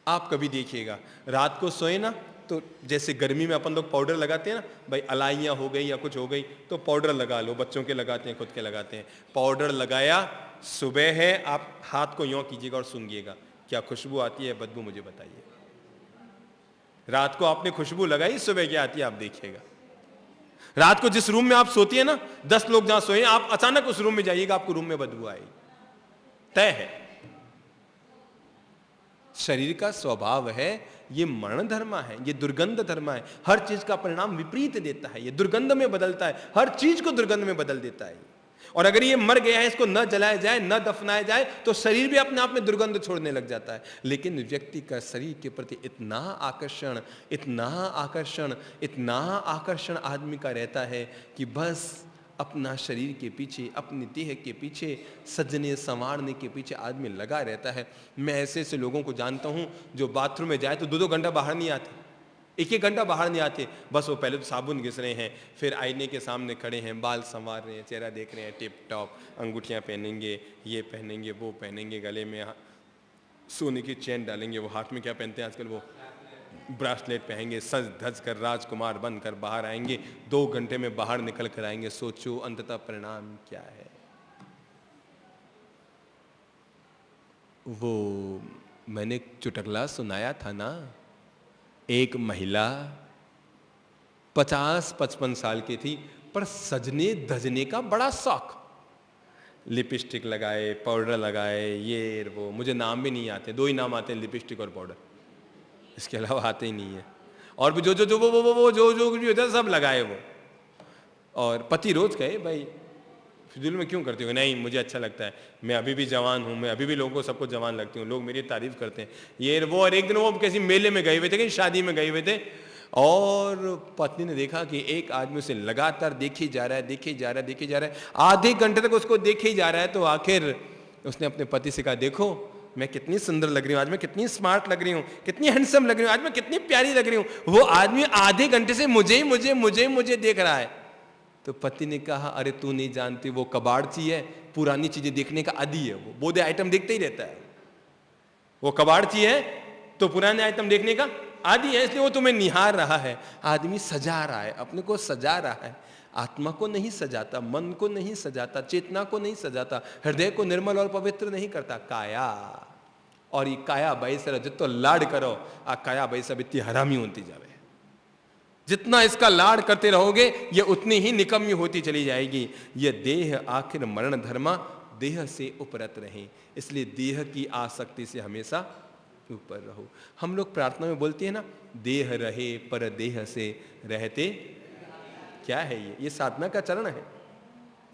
आप कभी देखिएगा, रात को सोए ना, तो जैसे गर्मी में अपन लोग पाउडर लगाते हैं ना, भाई अलाइयाँ हो गई या कुछ हो गई तो पाउडर लगा लो, बच्चों के लगाते हैं, खुद के लगाते हैं। पाउडर लगाया, सुबह है, आप हाथ को यों कीजिएगा और सूंघिएगा, क्या खुशबू आती है, बदबू मुझे बताइए। रात को आपने खुशबू लगाई, सुबह क्या आती है आप देखिएगा। रात को जिस रूम में आप सोती है ना, 10 लोग जहां सोए, आप अचानक उस रूम में जाइएगा, आपको रूम में बदबू आएगी, तय है। शरीर का स्वभाव है, ये मरण धर्मा है, ये दुर्गंध धर्मा है। हर चीज का परिणाम विपरीत देता है, ये दुर्गंध में बदलता है, हर चीज को दुर्गंध में बदल देता है। और अगर ये मर गया है, इसको न जलाया जाए, न दफनाया जाए, तो शरीर भी अपने आप में दुर्गंध छोड़ने लग जाता है। लेकिन व्यक्ति का शरीर के प्रति इतना आकर्षण, इतना आकर्षण, इतना आकर्षण आदमी का रहता है कि बस अपना शरीर के पीछे, अपने देह के पीछे, सजने संवारने के पीछे आदमी लगा रहता है। मैं ऐसे ऐसे लोगों को जानता हूं जो बाथरूम में जाए तो 2-2 घंटा बाहर नहीं आते, 1-1 घंटा बाहर नहीं आते। बस वो पहले तो साबुन घिस रहे हैं, फिर आईने के सामने खड़े हैं, बाल संवार रहे हैं, चेहरा देख रहे हैं, टिप टॉप, अंगूठियां पहनेंगे, ये पहनेंगे, वो पहनेंगे, गले में सोने की चेन डालेंगे, वो हाथ में क्या पहनते हैं आजकल, वो ब्रासलेट पहनेंगे, सज धज कर राजकुमार बनकर बाहर आएंगे, 2 घंटे में बाहर निकल कर आएंगे। सोचो अंततः परिणाम क्या है। वो मैंने चुटकुला सुनाया था ना, एक महिला 50-55 साल की थी, पर सजने धजने का बड़ा शौक। लिपस्टिक लगाए, पाउडर लगाए, ये वो, मुझे नाम भी नहीं आते, 2 ही नाम आते हैं, लिपस्टिक और पाउडर, इसके अलावा आते ही नहीं है। और भी जो जो जो वो जो कुछ भी होता है सब लगाए वो। और पति रोज कहे भाई फिजूल में क्यों करती हो? नहीं मुझे अच्छा लगता है, मैं अभी भी जवान हूँ, मैं अभी भी लोगों को सबको जवान लगती हूँ, लोग मेरी तारीफ करते हैं, ये वो। और एक दिन वो किसी मेले में गए हुए थे, कहीं शादी में गए हुए थे, और पत्नी ने देखा कि एक आदमी उसे लगातार देखे जा रहा है, देखे जा रहा है, देखे जा रहा है, आधे घंटे तक उसको देखे ही जा रहा है। तो आखिर उसने अपने पति से कहा, देखो मैं कितनी सुंदर लग रही हूँ आज, मैं कितनी स्मार्ट लग रही हूँ, कितनी हैंडसम लग रही हूँ आज, मैं कितनी प्यारी लग रही हूँ। वो आदमी आधे घंटे से मुझे मुझे मुझे मुझे देख रहा है। तो पति ने कहा, अरे तू नहीं जानती, वो कबाड़ची है, पुरानी चीजें देखने का आदी है, वो बोधे आइटम देखते ही रहता है। वो कबाड़ची है तो पुराने आइटम देखने का आदी है, इसलिए वो तुम्हें निहार रहा है। आदमी सजा रहा है, अपने को सजा रहा है, आत्मा को नहीं सजाता, मन को नहीं सजाता, चेतना को नहीं सजाता, हृदय को निर्मल और पवित्र नहीं करता। काया, और ये काया बैसर जितो लाड करो, आ काया बैसा बित्ती हरामी होती जावे। जितना इसका लाड करते रहोगे ये उतनी ही निकम्मी होती चली जाएगी। ये देह आखिर मरण धर्मा, देह से उपरत रहे, इसलिए देह की आसक्ति से हमेशा ऊपर रहो। हम लोग प्रार्थना में बोलते हैं ना, देह रहे पर देह से रहते। क्या है ये साधना का चरण है,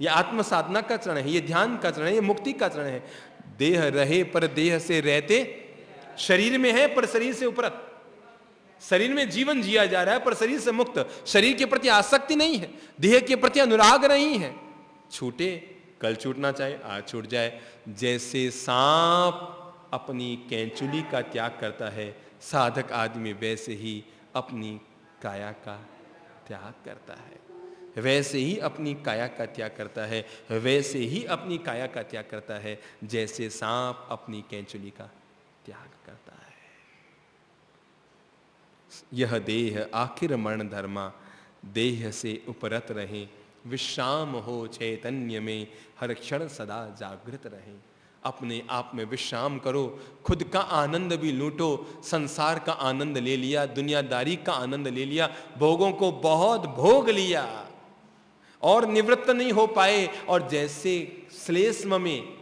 ये आत्म साधना का चरण है, ये ध्यान का चरण है, ये मुक्ति का चरण है। देह रहे पर देह से रहते, शरीर में है पर शरीर से उपरत, शरीर में जीवन जिया जा रहा है पर शरीर से मुक्त, शरीर के प्रति आसक्ति नहीं है, देह के प्रति अनुराग नहीं है। छूटे, कल छूटना चाहे आज छूट जाए। जैसे सांप अपनी कैंचुली का त्याग करता है, साधक आदमी वैसे ही अपनी काया का त्याग करता है, वैसे ही अपनी काया का त्याग करता है, वैसे ही अपनी काया का त्याग करता है जैसे सांप अपनी कैंचुली का त्याग करता है। यह देह आखिर मरण धर्मा, देह से उपरत रहे, विश्राम हो चैतन्य में, हर क्षण सदा जागृत रहे। अपने आप में विश्राम करो, खुद का आनंद भी लूटो। संसार का आनंद ले लिया, दुनियादारी का आनंद ले लिया, भोगों को बहुत भोग लिया और निवृत्त नहीं हो पाए। और जैसे श्लेष्म में,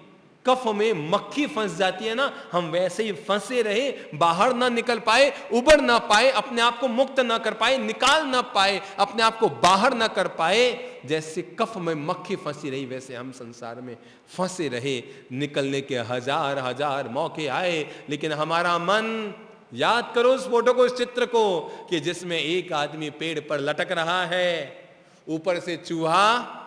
कफ में मक्खी फंस जाती है ना, हम वैसे ही फंसे रहे, बाहर ना निकल पाए, उबर ना पाए, अपने आप को मुक्त ना कर पाए, निकाल ना पाए, अपने आप को बाहर ना कर पाए। जैसे कफ में मक्खी फंसी रही, वैसे हम संसार में फंसे रहे। निकलने के हजार हजार मौके आए, लेकिन हमारा मन, याद करो उस फोटो को, उस चित्र को, कि जिसमें एक आदमी पेड़ पर लटक रहा है, ऊपर से चूहा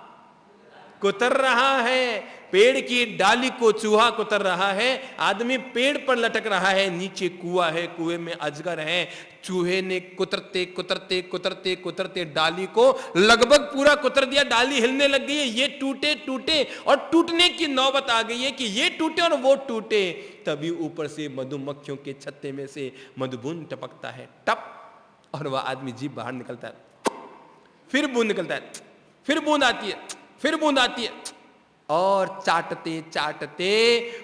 कुतर रहा है, पेड़ की डाली को चूहा कुतर रहा है, आदमी पेड़ पर लटक रहा है, नीचे कुआं है, कुएं में अजगर है। चूहे ने कुतरते कुतरते कुतरते कुतरते डाली को लगभग पूरा कुतर दिया, डाली हिलने लग गई है, ये टूटे टूटे और टूटने की नौबत आ गई है कि ये टूटे और वो टूटे। तभी ऊपर से मधुमक्खियों के छत्ते में से मधुबूंद टपकता है, टप, और वह आदमी जीभ बाहर निकलता है, फिर बूंद निकलता है, फिर बूंद आती है, फिर बूंद आती है, और चाटते चाटते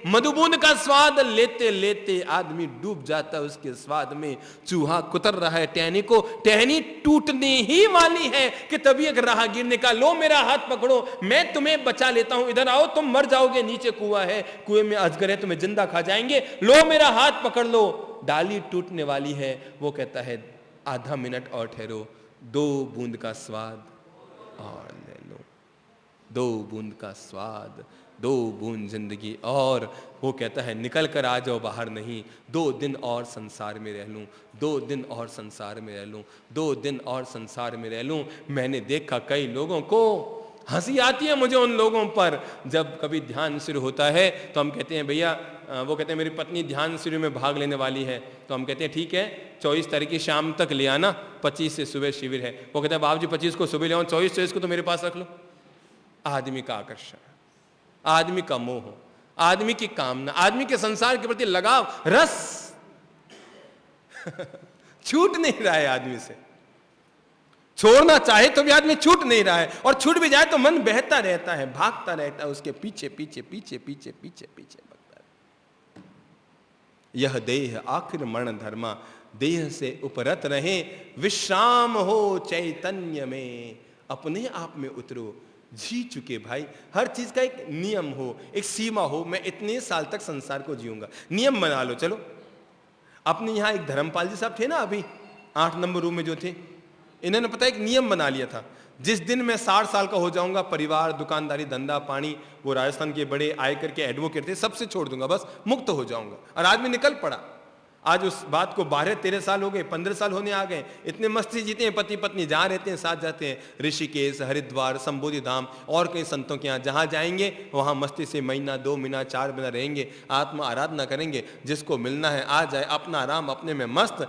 मधुबूंद का स्वाद लेते लेते आदमी डूब जाता है उसके स्वाद में। चूहा कुतर रहा है टहनी को, टहनी टूटने ही वाली है कि तभी एक राहगीर ने कहा, लो मेरा हाथ पकड़ो, मैं तुम्हें बचा लेता हूं, इधर आओ, तुम मर जाओगे, नीचे कुआं है, कुएं में अजगर है, तुम्हें जिंदा खा जाएंगे, लो मेरा हाथ पकड़ लो। डाली टूटने वाली है, वो कहता है आधा मिनट और ठहरो, 2 बूंद का स्वाद और ले लो, 2 बूंद का स्वाद, 2 बूंद जिंदगी। और वो कहता है निकल कर आ जाओ बाहर, नहीं, 2 दिन और संसार में रह लूं, 2 दिन और संसार में रह लूं, 2 दिन और संसार में रह लूं। मैंने देखा कई लोगों को, हंसी आती है मुझे उन लोगों पर, जब कभी ध्यान शुरू होता है तो हम कहते हैं भैया, वो कहते हैं मेरी पत्नी ध्यान शुरू में भाग लेने वाली है, तो हम कहते हैं ठीक है 24 तारीख की शाम तक ले आना, 25 से सुबह शिविर है। वो कहते हैं बाबू जी 25 को सुबह ले आओ, 24 को तो मेरे पास रख लो। आदमी का आकर्षण, आदमी का मोह, आदमी की कामना, आदमी के संसार के प्रति लगाव, रस छूट नहीं रहा है आदमी से। छोड़ना चाहे तो भी आदमी छूट नहीं रहा है, और छूट भी जाए तो मन बहता रहता है, भागता रहता है, उसके पीछे पीछे पीछे पीछे पीछे पीछे भागता है। यह देह आखिर मरण धर्मा, देह से उपरत रहे, विश्राम हो चैतन्य में, अपने आप में उतरो, जी चुके भाई। हर चीज का एक नियम हो, एक सीमा हो, मैं इतने साल तक संसार को जीऊंगा, नियम बना लो। चलो, अपने यहाँ एक धर्मपाल जी साहब थे ना, अभी 8 नंबर रूम में जो थे, इन्होंने पता एक नियम बना लिया था, जिस दिन मैं 60 साल का हो जाऊंगा, परिवार, दुकानदारी, धंधा पानी, वो राजस्थान के बड़े आयकर के एडवोकेट थे, सबसे छोड़ दूंगा, बस मुक्त हो जाऊंगा। और आदमी निकल पड़ा। आज उस बात को 12-13 साल हो गए, 15 साल होने आ गए, इतने मस्ती जीते हैं, पति पत्नी जहाँ रहते हैं साथ जाते हैं, ऋषिकेश, हरिद्वार, संबोधि धाम और कई संतों के यहाँ जहाँ जाएंगे वहाँ मस्ती से महीना, 2 महीना, 4 महीना रहेंगे, आत्मा आराधना करेंगे। जिसको मिलना है आ जाए, अपना आराम अपने में मस्त।